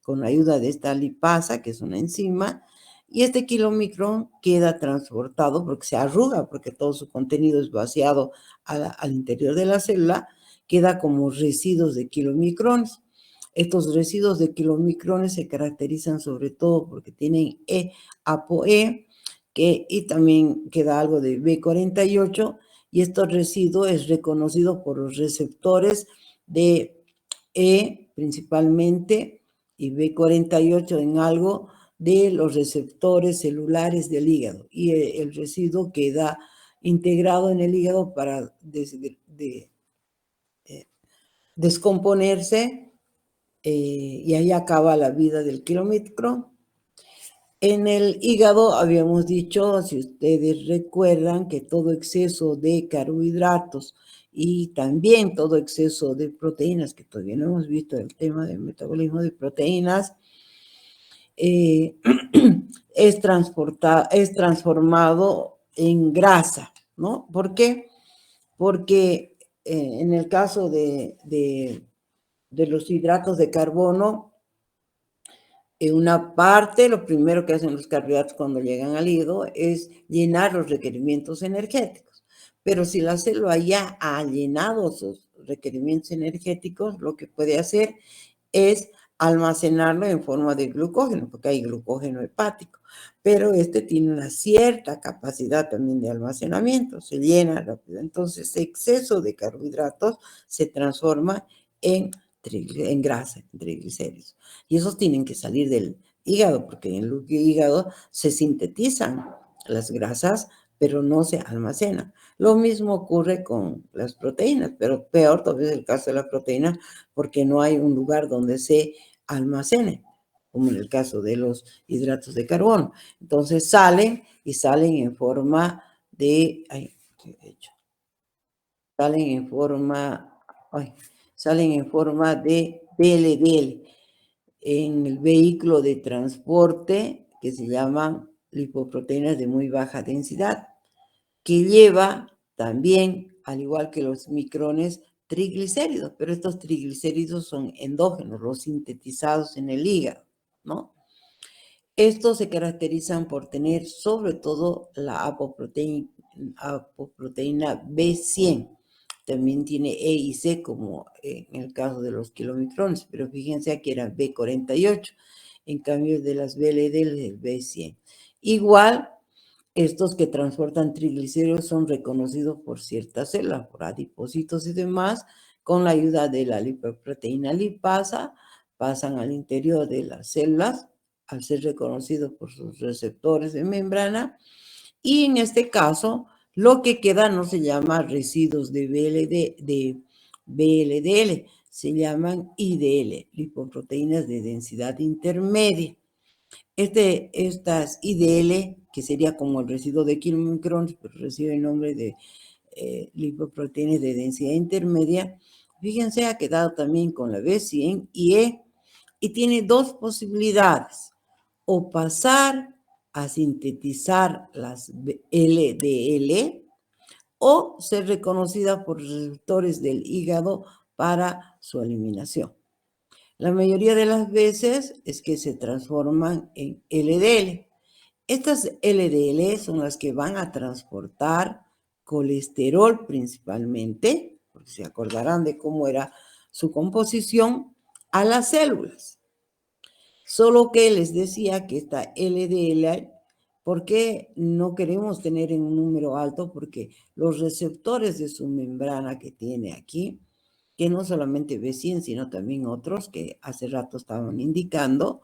con la ayuda de esta lipasa, que es una enzima, y este kilomicrón queda transportado porque se arruga, porque todo su contenido es vaciado al interior de la célula, queda como residuos de kilomicrones. Estos residuos de kilomicrones se caracterizan sobre todo porque tienen ApoE, y también queda algo de B48, y este residuo es reconocido por los receptores de E principalmente y B48 en algo de los receptores celulares del hígado, y el residuo queda integrado en el hígado para descomponerse, y ahí acaba la vida del kilomicrón. En el hígado habíamos dicho, si ustedes recuerdan, que todo exceso de carbohidratos y también todo exceso de proteínas, que todavía no hemos visto el tema del metabolismo de proteínas, es transformado en grasa, ¿no? ¿Por qué? Porque en el caso de los hidratos de carbono, en una parte, lo primero que hacen los carbohidratos cuando llegan al hígado es llenar los requerimientos energéticos. Pero si la célula ya ha llenado sus requerimientos energéticos, lo que puede hacer es almacenarlo en forma de glucógeno, porque hay glucógeno hepático, pero este tiene una cierta capacidad también de almacenamiento, se llena rápido. Entonces, exceso de carbohidratos se transforma en grasa, en triglicéridos. Y esos tienen que salir del hígado, porque en el hígado se sintetizan las grasas, pero no se almacenan. Lo mismo ocurre con las proteínas, pero peor todavía es el caso de la proteína, porque no hay un lugar donde se almacene, como en el caso de los hidratos de carbono. Entonces salen en forma de, ¿qué he hecho? Salen en forma de VLDL en el vehículo de transporte que se llaman lipoproteínas de muy baja densidad, que lleva también, al igual que los micrones, triglicéridos, pero estos triglicéridos son endógenos, los sintetizados en el hígado, ¿no? Estos se caracterizan por tener sobre todo la apoproteína B100. También tiene E y C, como en el caso de los kilomicrones, pero fíjense aquí era B48, en cambio de las VLD el B100. Igual, estos que transportan triglicéridos son reconocidos por ciertas células, por adipocitos y demás, con la ayuda de la lipoproteína lipasa, pasan al interior de las células al ser reconocidos por sus receptores de membrana, y en este caso lo que queda no se llama residuos de VLDL, se llaman IDL, lipoproteínas de densidad intermedia. Estas IDL, que sería como el residuo de kilomicrones, pero recibe el nombre de lipoproteínas de densidad intermedia, fíjense, ha quedado también con la B100 y E, y tiene dos posibilidades: o pasar a sintetizar las LDL o ser reconocida por receptores del hígado para su eliminación. La mayoría de las veces es que se transforman en LDL. Estas LDL son las que van a transportar colesterol principalmente, porque se acordarán de cómo era su composición, a las células. Solo que les decía que esta LDL, ¿por qué no queremos tener en un número alto? Porque los receptores de su membrana que tiene aquí, que no solamente B100, sino también otros que hace rato estaban indicando,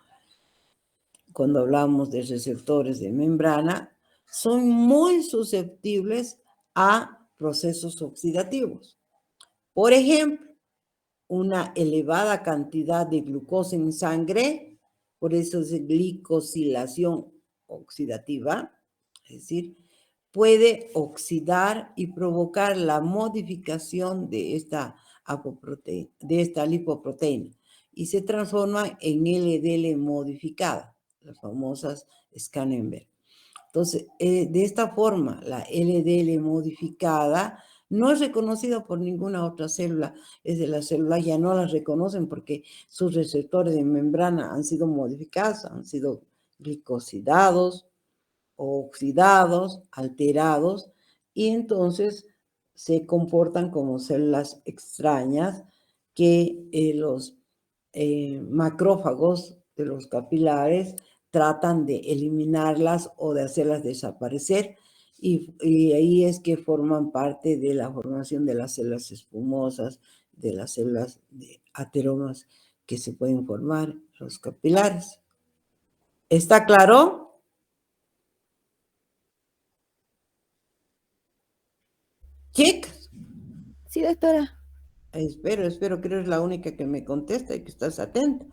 cuando hablamos de receptores de membrana, son muy susceptibles a procesos oxidativos. Por ejemplo, una elevada cantidad de glucosa en sangre, por eso es glicosilación oxidativa, es decir, puede oxidar y provocar la modificación de esta lipoproteína y se transforma en LDL modificada, las famosas Scanenberg. Entonces, de esta forma, la LDL modificada no es reconocida por ninguna otra célula. Es de las células ya no las reconocen porque sus receptores de membrana han sido modificados, han sido glicosidados o oxidados, alterados, y entonces se comportan como células extrañas que los macrófagos de los capilares tratan de eliminarlas o de hacerlas desaparecer, y ahí es que forman parte de la formación de las células espumosas, de las células de ateromas que se pueden formar los capilares. ¿Está claro? Chicas, Sí, doctora. espero que eres la única que me contesta y que estás atenta.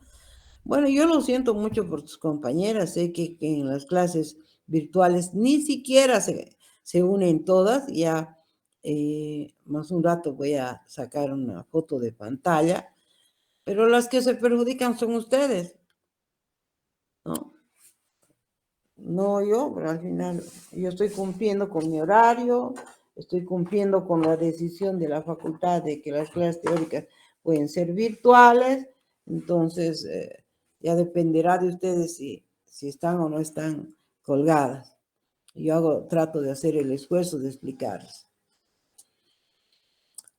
Bueno, yo lo siento mucho por tus compañeras, sé que en las clases virtuales ni siquiera se unen todas, ya más un rato voy a sacar una foto de pantalla, pero las que se perjudican son ustedes, ¿no? No yo, pero al final yo estoy cumpliendo con mi horario, estoy cumpliendo con la decisión de la facultad de que las clases teóricas pueden ser virtuales, entonces ya dependerá de ustedes si están o no están colgadas. Yo trato de hacer el esfuerzo de explicarles.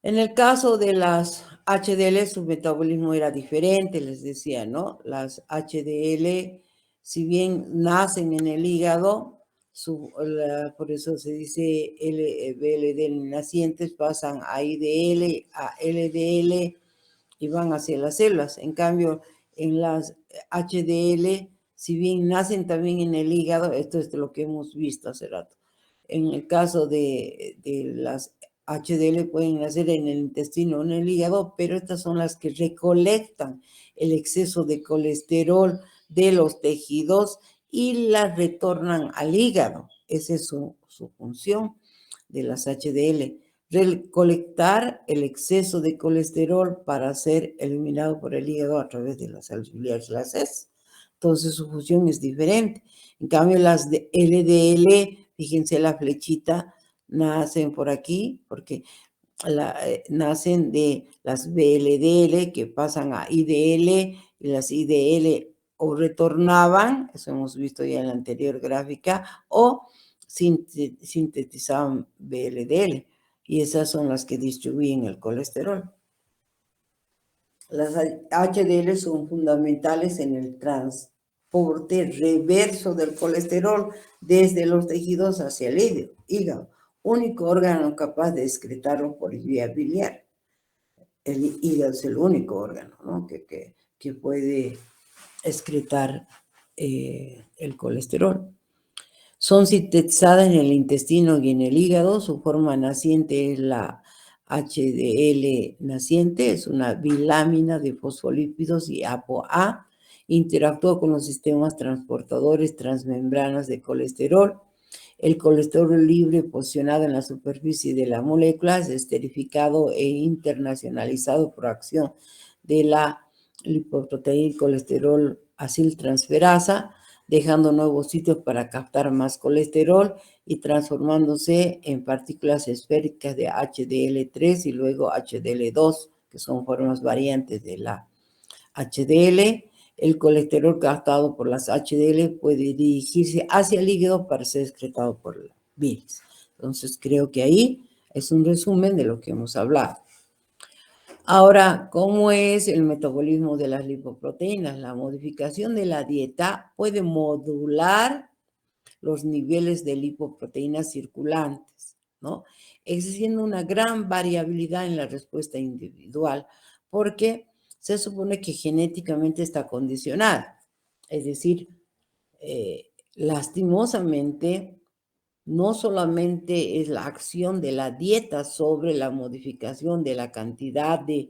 En el caso de las HDL, su metabolismo era diferente, les decía, ¿no? Las HDL, si bien nacen en el hígado, por eso se dice VLD nacientes, pasan a IDL, a LDL y van hacia las células. En cambio, en las HDL, si bien nacen también en el hígado, esto es lo que hemos visto hace rato. En el caso de las HDL pueden nacer en el intestino o en el hígado, pero estas son las que recolectan el exceso de colesterol de los tejidos y las retornan al hígado. Esa es su función de las HDL. Recolectar el exceso de colesterol para ser eliminado por el hígado a través de las sales biliares, las heces. Entonces su función es diferente. En cambio, las de LDL, fíjense la flechita, nacen por aquí, porque nacen de las VLDL que pasan a IDL, y las IDL o retornaban, eso hemos visto ya en la anterior gráfica, o sintetizaban VLDL, y esas son las que distribuyen el colesterol. Las HDL son fundamentales en el transporte reverso del colesterol desde los tejidos hacia el hígado, único órgano capaz de excretarlo por vía biliar. El hígado es el único órgano, ¿no? que puede excretar el colesterol. Son sintetizadas en el intestino y en el hígado. Su forma naciente es la HDL naciente, es una bilámina de fosfolípidos y ApoA. Interactúa con los sistemas transportadores transmembranas de colesterol. El colesterol libre posicionado en la superficie de la molécula es esterificado e internacionalizado por acción de la lipoproteína colesterol aciltransferasa. dejando nuevos sitios para captar más colesterol y transformándose en partículas esféricas de HDL3 y luego HDL2, que son formas variantes de la HDL. El colesterol captado por las HDL puede dirigirse hacia el hígado para ser excretado por la bilis. Entonces, creo que ahí es un resumen de lo que hemos hablado. Ahora, ¿cómo es el metabolismo de las lipoproteínas? La modificación de la dieta puede modular los niveles de lipoproteínas circulantes, ¿no? Existiendo una gran variabilidad en la respuesta individual, porque se supone que genéticamente está condicionada. Es decir, lastimosamente, no solamente es la acción de la dieta sobre la modificación de la cantidad de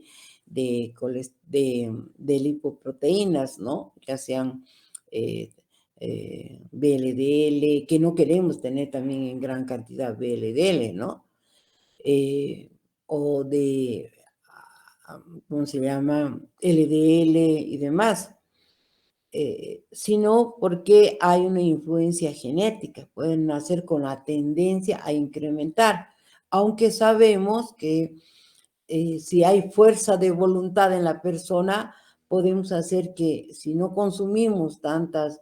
lipoproteínas, ¿no? Ya sean VLDL, que no queremos tener también en gran cantidad VLDL, ¿no? O de, ¿cómo se llama? LDL y demás. Sino porque hay una influencia genética, pueden nacer con la tendencia a incrementar, aunque sabemos que si hay fuerza de voluntad en la persona, podemos hacer que si no consumimos tantos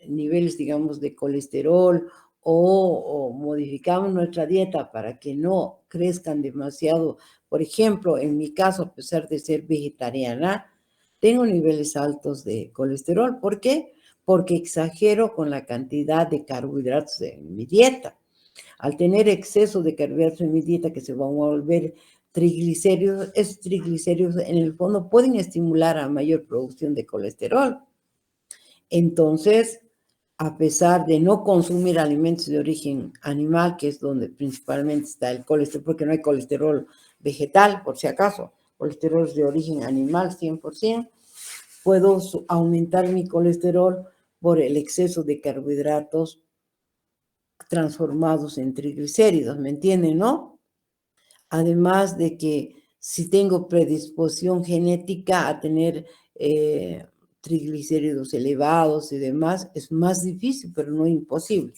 niveles, digamos, de colesterol o modificamos nuestra dieta para que no crezcan demasiado. Por ejemplo, en mi caso, a pesar de ser vegetariana, tengo niveles altos de colesterol. ¿Por qué? Porque exagero con la cantidad de carbohidratos en mi dieta. Al tener exceso de carbohidratos en mi dieta que se van a volver triglicéridos, esos triglicéridos en el fondo pueden estimular a mayor producción de colesterol. Entonces, a pesar de no consumir alimentos de origen animal, que es donde principalmente está el colesterol, porque no hay colesterol vegetal, por si acaso, colesterol de origen animal 100%, puedo aumentar mi colesterol por el exceso de carbohidratos transformados en triglicéridos, ¿me entienden, no? Además de que si tengo predisposición genética a tener triglicéridos elevados y demás, es más difícil, pero no imposible.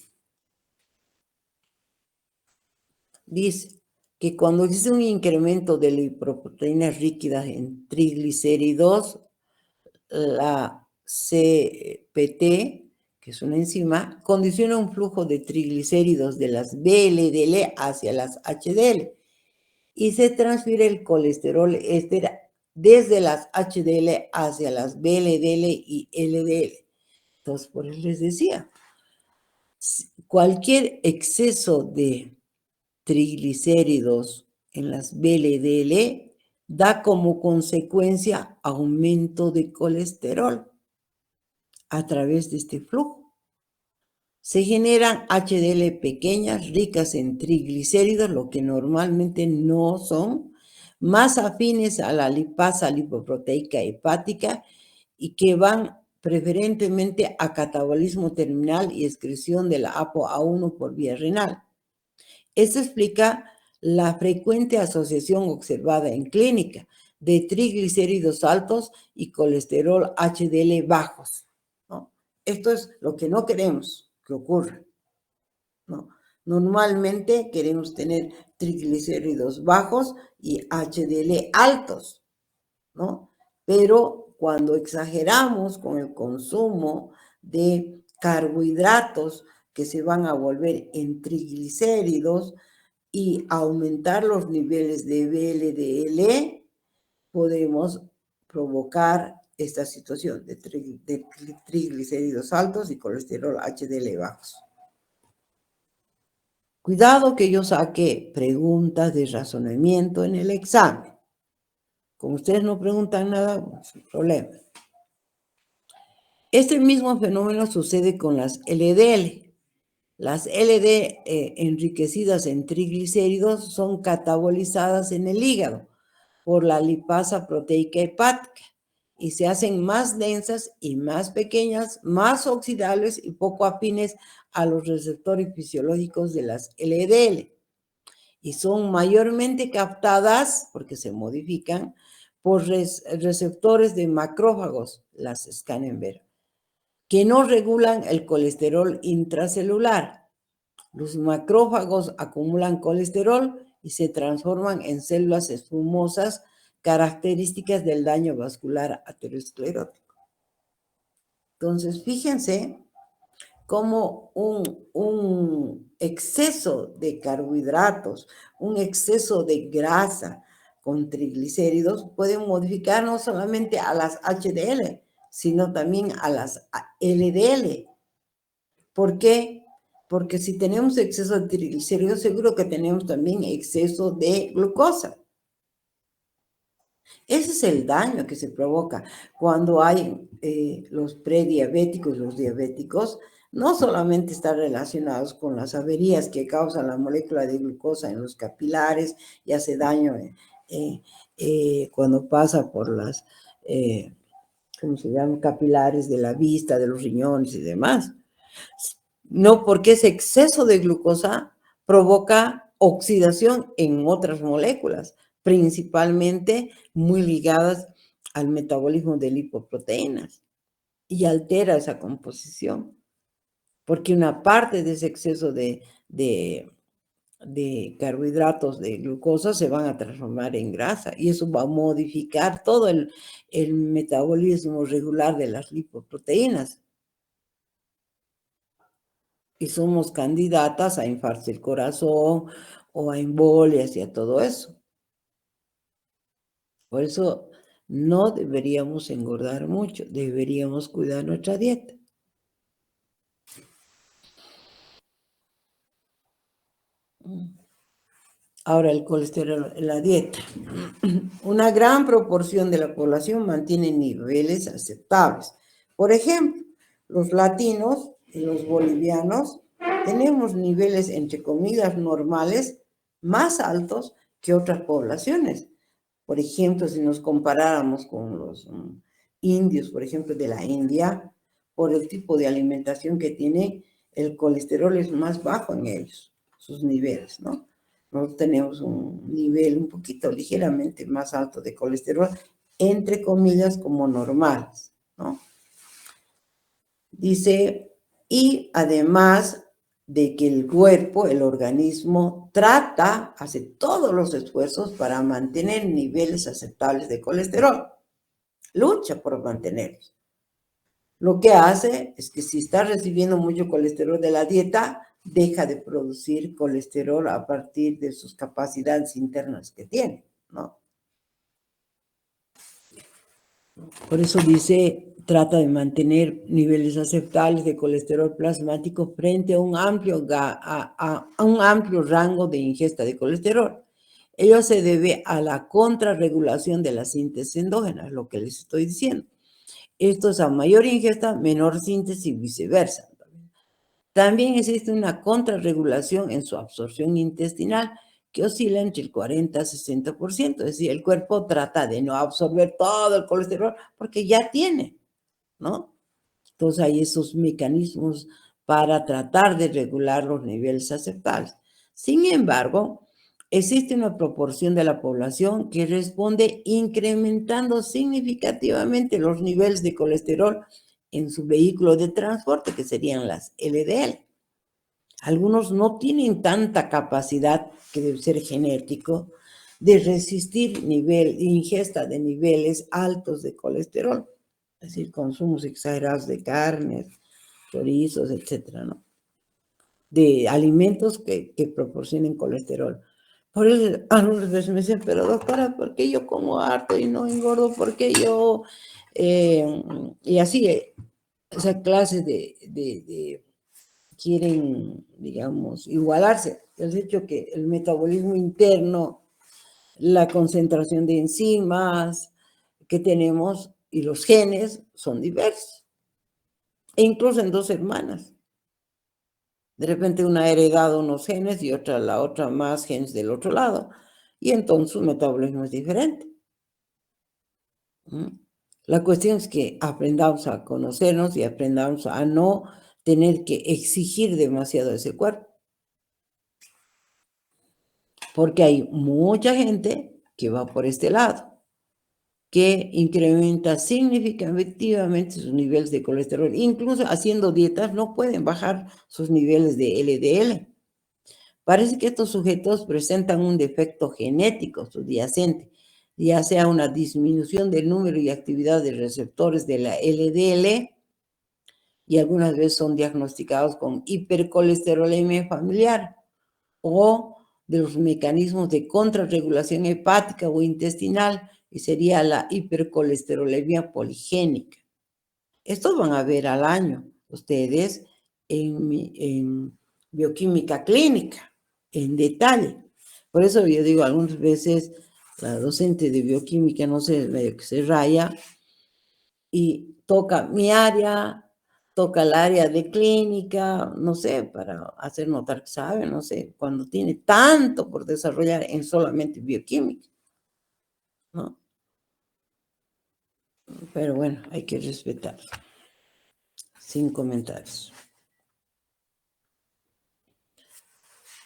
Dice que cuando existe un incremento de lipoproteínas líquidas en triglicéridos, la CPT, que es una enzima, condiciona un flujo de triglicéridos de las VLDL hacia las HDL y se transfiere el colesterol éster desde las HDL hacia las VLDL y LDL. Entonces, por eso les decía, cualquier exceso de triglicéridos en las VLDL da como consecuencia aumento de colesterol a través de este flujo. Se generan HDL pequeñas, ricas en triglicéridos, lo que normalmente no son, más afines a la lipasa lipoproteica hepática y que van preferentemente a catabolismo terminal y excreción de la ApoA1 por vía renal. Esto explica la frecuente asociación observada en clínica de triglicéridos altos y colesterol HDL bajos, ¿no? Esto es lo que no queremos que ocurra, ¿no? Normalmente queremos tener triglicéridos bajos y HDL altos, ¿no? Pero cuando exageramos con el consumo de carbohidratos que se van a volver en triglicéridos y aumentar los niveles de VLDL, podemos provocar esta situación de triglicéridos altos y colesterol HDL bajos. Cuidado que yo saque preguntas de razonamiento en el examen. Como ustedes no preguntan nada, sin problema. Este mismo fenómeno sucede con las LDL. Las LDL enriquecidas en triglicéridos son catabolizadas en el hígado por la lipasa proteica hepática y se hacen más densas y más pequeñas, más oxidables y poco afines a los receptores fisiológicos de las LDL. Y son mayormente captadas, porque se modifican, por receptores de macrófagos, las Scannenberg. que no regulan el colesterol intracelular. Los macrófagos acumulan colesterol y se transforman en células espumosas características del daño vascular aterosclerótico. Entonces, fíjense cómo un exceso de carbohidratos, un exceso de grasa con triglicéridos pueden modificar no solamente a las HDL, sino también a las LDL. ¿Por qué? Porque si tenemos exceso de triglicéridos, seguro que tenemos también exceso de glucosa. Ese es el daño que se provoca cuando hay los prediabéticos y los diabéticos. No solamente están relacionados con las averías que causan la molécula de glucosa en los capilares y hace daño cuando pasa por las, ¿cómo se llama? Capilares de la vista, de los riñones y demás. No, porque ese exceso de glucosa provoca oxidación en otras moléculas, principalmente muy ligadas al metabolismo de lipoproteínas, y altera esa composición, porque una parte de ese exceso de carbohidratos, de glucosa, se van a transformar en grasa, y eso va a modificar todo el metabolismo regular de las lipoproteínas. Y somos candidatas a infartos del corazón o a embolias y a todo eso. Por eso no deberíamos engordar mucho, deberíamos cuidar nuestra dieta. Ahora, el colesterol en la dieta. Una gran proporción de la población mantiene niveles aceptables. Por ejemplo, los latinos y los bolivianos tenemos niveles, entre comillas, normales más altos que otras poblaciones. Por ejemplo, si nos comparáramos con los indios, por ejemplo, de la India, por el tipo de alimentación que tienen, el colesterol es más bajo en ellos, sus niveles, ¿no? Nosotros tenemos un nivel un poquito ligeramente más alto de colesterol, entre comillas, como normales, ¿no? Dice, y además de que el cuerpo, el organismo, hace todos los esfuerzos para mantener niveles aceptables de colesterol. Lucha por mantenerlos. Lo que hace es que si está recibiendo mucho colesterol de la dieta, deja de producir colesterol a partir de sus capacidades internas que tiene, ¿no? Por eso dice, trata de mantener niveles aceptables de colesterol plasmático frente a un amplio rango de ingesta de colesterol. Ello se debe a la contrarregulación de la síntesis endógena, lo que les estoy diciendo. Esto es a mayor ingesta, menor síntesis y viceversa. También existe una contrarregulación en su absorción intestinal que oscila entre el 40 y 60%. Es decir, el cuerpo trata de no absorber todo el colesterol porque ya tiene, ¿no? Entonces hay esos mecanismos para tratar de regular los niveles aceptables. Sin embargo, existe una proporción de la población que responde incrementando significativamente los niveles de colesterol en su vehículo de transporte, que serían las LDL. Algunos no tienen tanta capacidad, que debe ser genético, de resistir ingesta de niveles altos de colesterol, es decir, consumos exagerados de carnes, chorizos, etcétera, ¿no? De alimentos que proporcionen colesterol. Por eso, algunas veces me dicen, pero doctora, ¿por qué yo como harto y no engordo? ¿Por qué yo...? Y así, esa clase de quieren, digamos, igualarse. El hecho que el metabolismo interno, la concentración de enzimas que tenemos y los genes son diversos. E incluso en dos hermanas. De repente una ha heredado unos genes y la otra más genes del otro lado. Y entonces su metabolismo es diferente. La cuestión es que aprendamos a conocernos y aprendamos a no tener que exigir demasiado a ese cuerpo. Porque hay mucha gente que va por este lado. que incrementa significativamente sus niveles de colesterol. Incluso haciendo dietas no pueden bajar sus niveles de LDL. Parece que estos sujetos presentan un defecto genético subyacente, ya sea una disminución del número y actividad de receptores de la LDL, y algunas veces son diagnosticados con hipercolesterolemia familiar o de los mecanismos de contrarregulación hepática o intestinal, y sería la hipercolesterolemia poligénica. Estos van a ver al año ustedes en bioquímica clínica, en detalle. Por eso yo digo, algunas veces la docente de bioquímica, no sé, medio que se raya y toca mi área, toca el área de clínica, no sé, para hacer notar que sabe, no sé, cuando tiene tanto por desarrollar en solamente bioquímica, ¿no? Pero bueno, hay que respetar. Sin comentarios.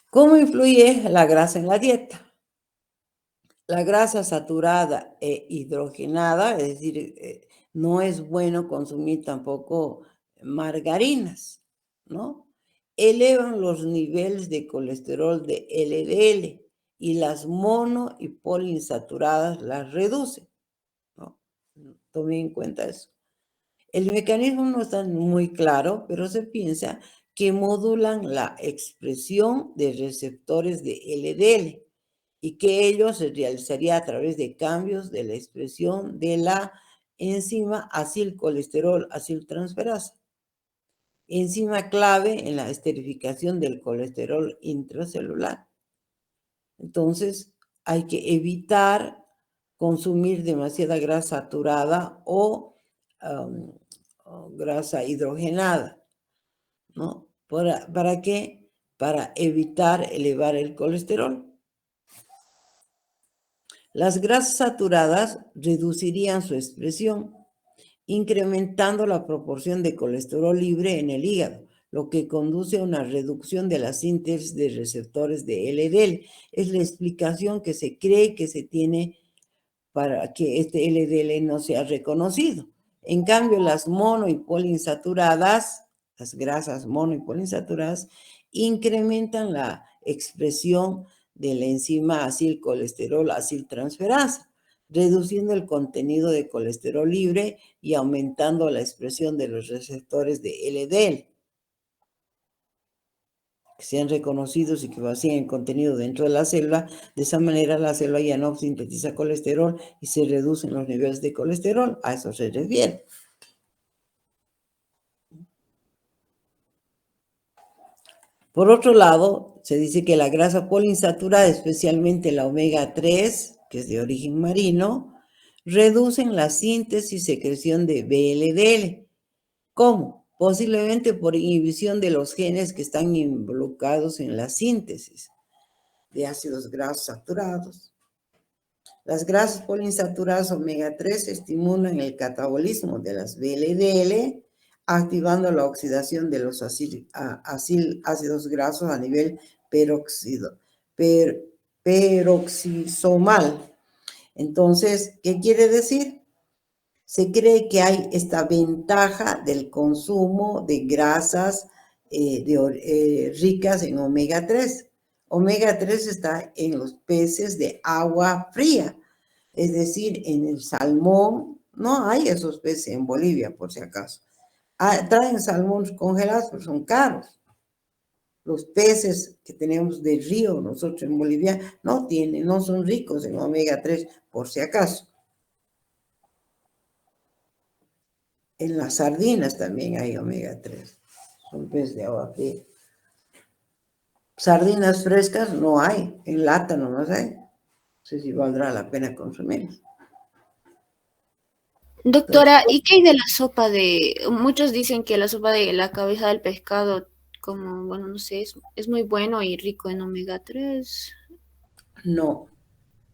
¿Cómo influye la grasa en la dieta? La grasa saturada e hidrogenada, es decir, no es bueno consumir tampoco margarinas, ¿no? Elevan los niveles de colesterol de LDL y las mono y poliinsaturadas las reducen, ¿no? Tomen en cuenta eso. El mecanismo no está muy claro, pero se piensa que modulan la expresión de receptores de LDL y que ello se realizaría a través de cambios de la expresión de la enzima acilcolesterol aciltransferasa, enzima clave en la esterificación del colesterol intracelular. Entonces, hay que evitar consumir demasiada grasa saturada o grasa hidrogenada, ¿no? ¿Para qué? Para evitar elevar el colesterol. Las grasas saturadas reducirían su expresión, incrementando la proporción de colesterol libre en el hígado, lo que conduce a una reducción de la síntesis de receptores de LDL. Es la explicación que se cree que se tiene para que este LDL no sea reconocido. En cambio, las mono y poliinsaturadas, las grasas mono y poliinsaturadas, incrementan la expresión de la enzima acilcolesterol aciltransferasa, reduciendo el contenido de colesterol libre y aumentando la expresión de los receptores de LDL, que sean reconocidos y que vacíen el contenido dentro de la célula. De esa manera la célula ya no sintetiza colesterol y se reducen los niveles de colesterol. A eso se refiere. Por otro lado, se dice que la grasa poliinsaturada, especialmente la omega 3, que es de origen marino, reducen la síntesis y secreción de VLDL. ¿Cómo? Posiblemente por inhibición de los genes que están involucrados en la síntesis de ácidos grasos saturados. Las grasas poliinsaturadas omega 3 estimulan el catabolismo de las VLDL, activando la oxidación de los ácidos grasos a nivel peroxisomal. Entonces, ¿qué quiere decir? Se cree que hay esta ventaja del consumo de grasas ricas en omega 3. Omega 3 está en los peces de agua fría, es decir, en el salmón. No hay esos peces en Bolivia, por si acaso. Traen salmón congelados, pero son caros. Los peces que tenemos de río nosotros en Bolivia no son ricos en omega 3, por si acaso. En las sardinas también hay omega 3. Son peces de agua fría. Sardinas frescas no hay. En lata nomás hay. No sé si valdrá la pena consumirlas. Doctora, ¿y qué hay de la sopa de...? Muchos dicen que la sopa de la cabeza del pescado, como, bueno, no sé, es muy bueno y rico en omega 3. No,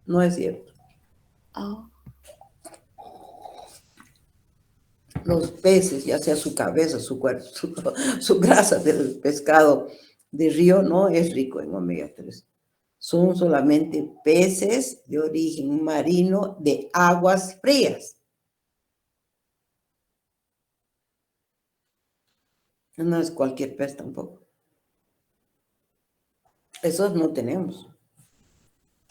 no es cierto. Oh. Los peces, ya sea su cabeza, su cuerpo, su grasa del pescado de río, no es rico en omega 3. son solamente peces de origen marino de aguas frías. No es cualquier pez tampoco. Esos no tenemos.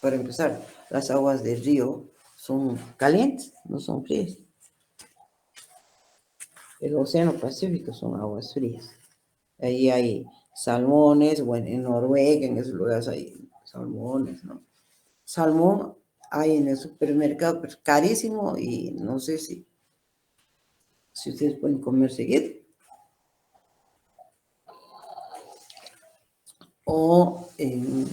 Para empezar, las aguas del río son calientes, no son frías. El Océano Pacífico son aguas frías. Ahí hay salmones, bueno, en Noruega, en esos lugares hay salmones, ¿no? Salmón hay en el supermercado, pero carísimo y no sé si ustedes pueden comer seguido. O en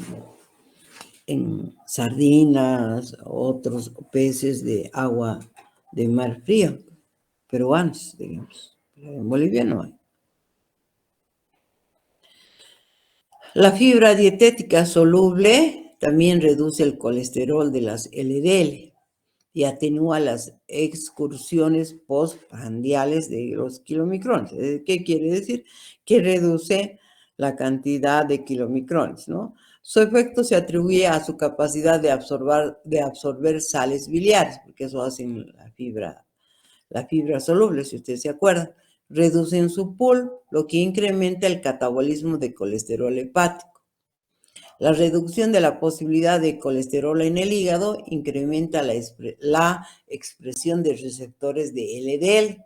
sardinas, otros peces de agua de mar frío, peruanos, digamos. Pero en Bolivia no hay. La fibra dietética soluble también reduce el colesterol de las LDL y atenúa las excursiones postprandiales de los kilomicrones. ¿Qué quiere decir? Que reduce la cantidad de kilomicrones, ¿no? Su efecto se atribuye a su capacidad de absorber sales biliares, porque eso hacen la fibra soluble, si ustedes se acuerdan. Reducen su pool, lo que incrementa el catabolismo de colesterol hepático. La reducción de la posibilidad de colesterol en el hígado incrementa la expresión de receptores de LDL.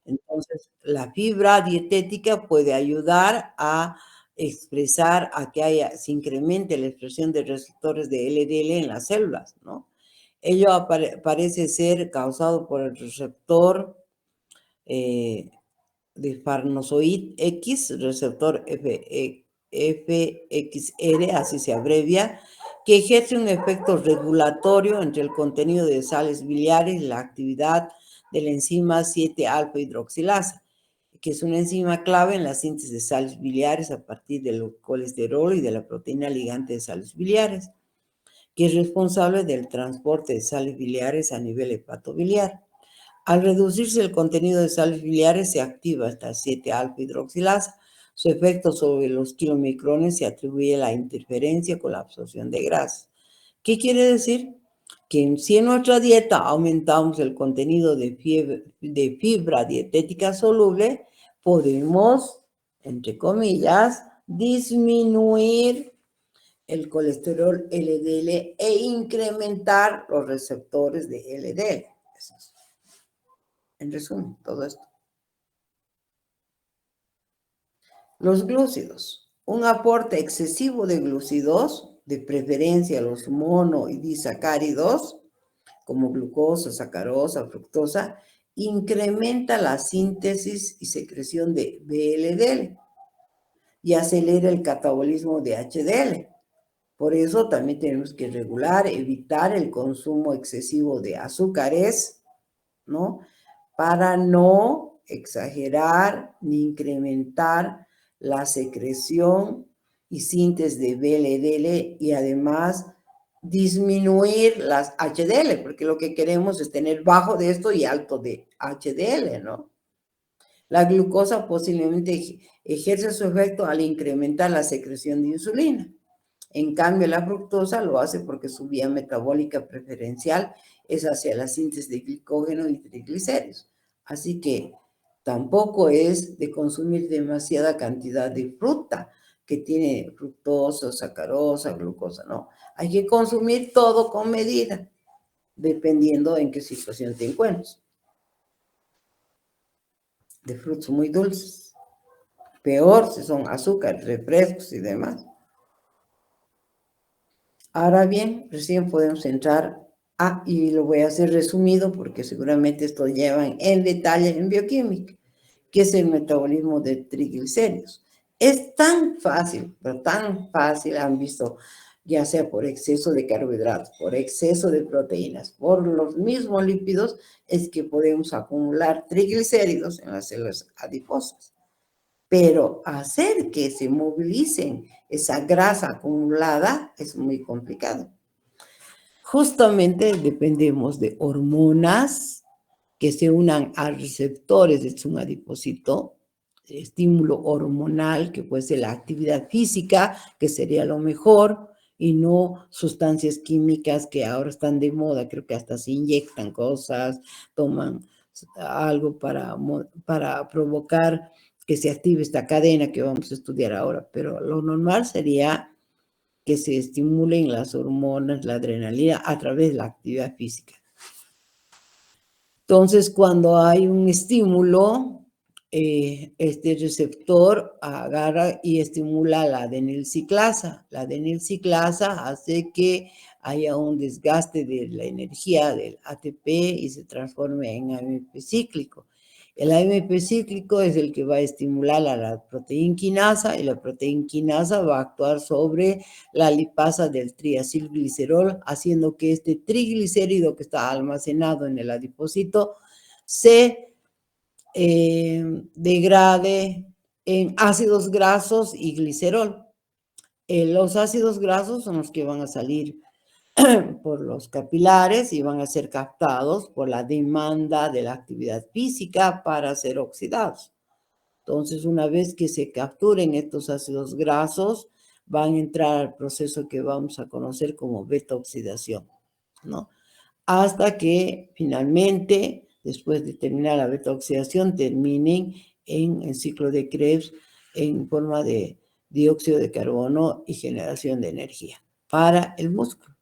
Entonces, la fibra dietética puede ayudar a expresar, a que se incremente la expresión de receptores de LDL en las células, ¿no? Ello parece ser causado por el receptor de farnosoid X, receptor FXR, así se abrevia, que ejerce un efecto regulatorio entre el contenido de sales biliares y la actividad de la enzima 7-alfa-hidroxilasa, que es una enzima clave en la síntesis de sales biliares a partir del colesterol y de la proteína ligante de sales biliares, que es responsable del transporte de sales biliares a nivel hepatobiliar. Al reducirse el contenido de sales biliares, se activa esta 7-alfa-hidroxilasa. Su efecto sobre los kilomicrones se atribuye a la interferencia con la absorción de grasa. ¿Qué quiere decir? Que si en nuestra dieta aumentamos el contenido de fibra dietética soluble, podemos, entre comillas, disminuir el colesterol LDL e incrementar los receptores de LDL. Eso es. En resumen, todo esto. Los glúcidos. Un aporte excesivo de glúcidos, de preferencia los mono y disacáridos, como glucosa, sacarosa, fructosa, incrementa la síntesis y secreción de VLDL y acelera el catabolismo de HDL. Por eso también tenemos que evitar el consumo excesivo de azúcares, ¿no? Para no exagerar ni incrementar la secreción y síntesis de VLDL y además disminuir las HDL, porque lo que queremos es tener bajo de esto y alto de HDL, ¿no? La glucosa posiblemente ejerce su efecto al incrementar la secreción de insulina. En cambio, la fructosa lo hace porque su vía metabólica preferencial es hacia la síntesis de glicógeno y triglicéridos. Así que tampoco es de consumir demasiada cantidad de fruta que tiene fructosa, sacarosa, glucosa, no. Hay que consumir todo con medida, dependiendo en qué situación te encuentres. De frutos muy dulces. Peor si son azúcar, refrescos y demás. Ahora bien, recién podemos entrar y lo voy a hacer resumido porque seguramente esto llevan en detalle en bioquímica, que es el metabolismo de triglicéridos. Es tan fácil, pero tan fácil, han visto, ya sea por exceso de carbohidratos, por exceso de proteínas, por los mismos lípidos, es que podemos acumular triglicéridos en las células adiposas. Pero hacer que se movilicen esa grasa acumulada es muy complicado. Justamente dependemos de hormonas que se unan a receptores de un adipocito, estímulo hormonal, que puede ser la actividad física, que sería lo mejor, y no sustancias químicas que ahora están de moda, creo que hasta se inyectan cosas, toman algo para provocar que se active esta cadena que vamos a estudiar ahora, pero lo normal sería que se estimulen las hormonas, la adrenalina a través de la actividad física. Entonces, cuando hay un estímulo, este receptor agarra y estimula la adenilciclasa. La adenilciclasa hace que haya un desgaste de la energía del ATP y se transforme en AMP cíclico. El AMP cíclico es el que va a estimular a la proteinquinasa y la proteinquinasa va a actuar sobre la lipasa del triacilglicerol, haciendo que este triglicérido que está almacenado en el adipocito se degrade en ácidos grasos y glicerol. Los ácidos grasos son los que van a salir por los capilares y van a ser captados por la demanda de la actividad física para ser oxidados. Entonces, una vez que se capturen estos ácidos grasos, van a entrar al proceso que vamos a conocer como beta-oxidación, ¿no? Hasta que finalmente, después de terminar la beta-oxidación, terminen en el ciclo de Krebs en forma de dióxido de carbono y generación de energía para el músculo.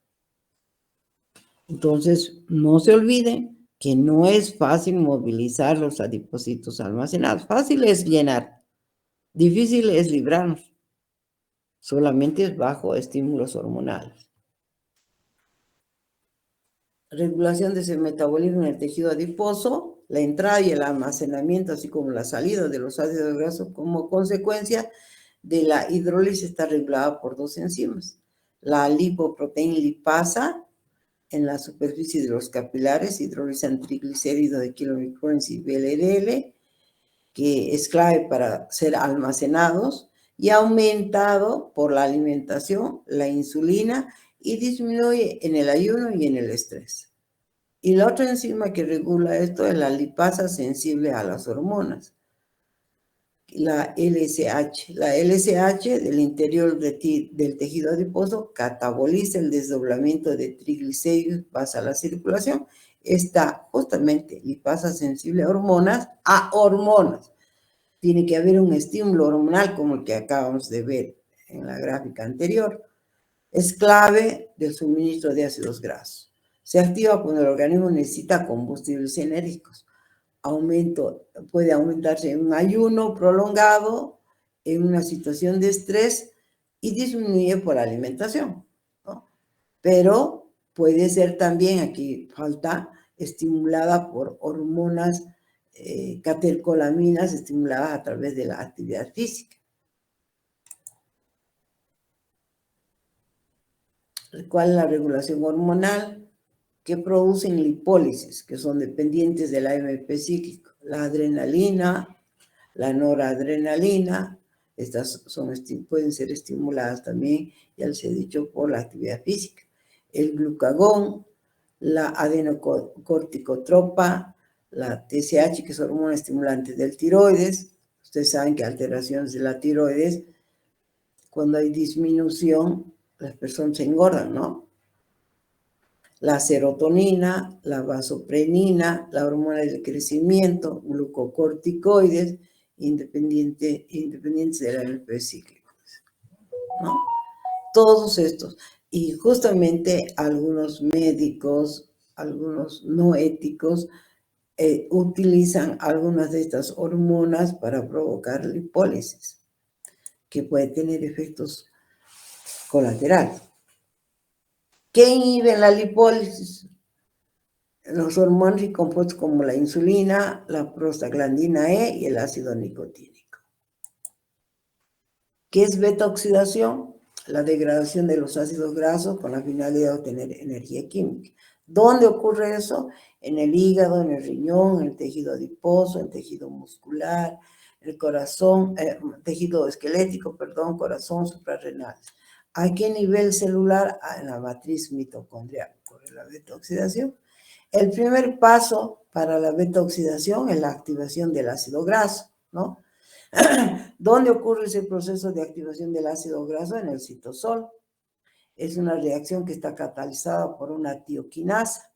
Entonces, no se olviden que no es fácil movilizar los adipocitos almacenados. Fácil es llenar, difícil es librarnos. Solamente es bajo estímulos hormonales. Regulación de ese metabolismo en el tejido adiposo, la entrada y el almacenamiento, así como la salida de los ácidos grasos como consecuencia de la hidrólisis está regulada por dos enzimas. La lipoproteína lipasa en la superficie de los capilares hidrolizan triglicéridos de kilomicrones y VLDL, que es clave para ser almacenados, y ha aumentado por la alimentación, la insulina, y disminuye en el ayuno y en el estrés. Y la otra enzima que regula esto es la lipasa sensible a las hormonas, la LSH. La LSH del interior del tejido adiposo cataboliza el desdoblamiento de triglicéridos, pasa a la circulación. Está justamente lipasa sensible a hormonas. Tiene que haber un estímulo hormonal como el que acabamos de ver en la gráfica anterior. Es clave del suministro de ácidos grasos. Se activa cuando el organismo necesita combustibles enérgicos. Puede aumentarse en un ayuno prolongado, en una situación de estrés y disminuye por alimentación, ¿no? Pero puede ser también, aquí falta, estimulada por hormonas catecolaminas estimuladas a través de la actividad física. ¿Cuál es la regulación hormonal? Que producen lipólisis, que son dependientes del AMP cíclico. La adrenalina, la noradrenalina, estas pueden ser estimuladas también, ya les he dicho, por la actividad física. El glucagón, la adenocorticotropa, la TSH, que son hormonas estimulantes del tiroides. Ustedes saben que alteraciones de la tiroides, cuando hay disminución, las personas se engordan, ¿no? La serotonina, la vasoprenina, la hormona del crecimiento, glucocorticoides, independientes del AMP cíclico, ¿no? Todos estos. Y justamente algunos médicos, algunos no éticos, utilizan algunas de estas hormonas para provocar lipólisis, que puede tener efectos colaterales. ¿Qué inhiben la lipólisis? Los hormonas y compuestos como la insulina, la prostaglandina E y el ácido nicotínico. ¿Qué es beta-oxidación? La degradación de los ácidos grasos con la finalidad de obtener energía química. ¿Dónde ocurre eso? En el hígado, en el riñón, en el tejido adiposo, en el tejido muscular, el corazón, tejido esquelético, perdón, corazón, suprarrenales. ¿A qué nivel celular? En la matriz mitocondrial, por la beta-oxidación. El primer paso para la beta-oxidación es la activación del ácido graso, ¿no? ¿Dónde ocurre ese proceso de activación del ácido graso? En el citosol. Es una reacción que está catalizada por una tioquinasa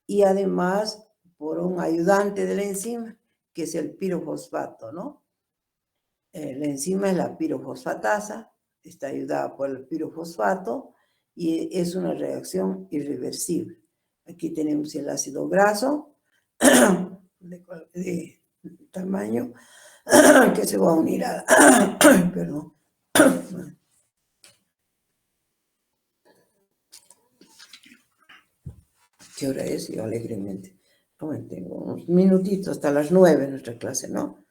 y además por un ayudante de la enzima, que es el pirofosfato, ¿no? La enzima es la pirofosfatasa, está ayudada por el pirofosfato y es una reacción irreversible. Aquí tenemos el ácido graso de tamaño que se va a unir a... Perdón. ¿Qué hora es? Yo alegremente. Bueno, tengo unos minutitos hasta las 9 nuestra clase, ¿no?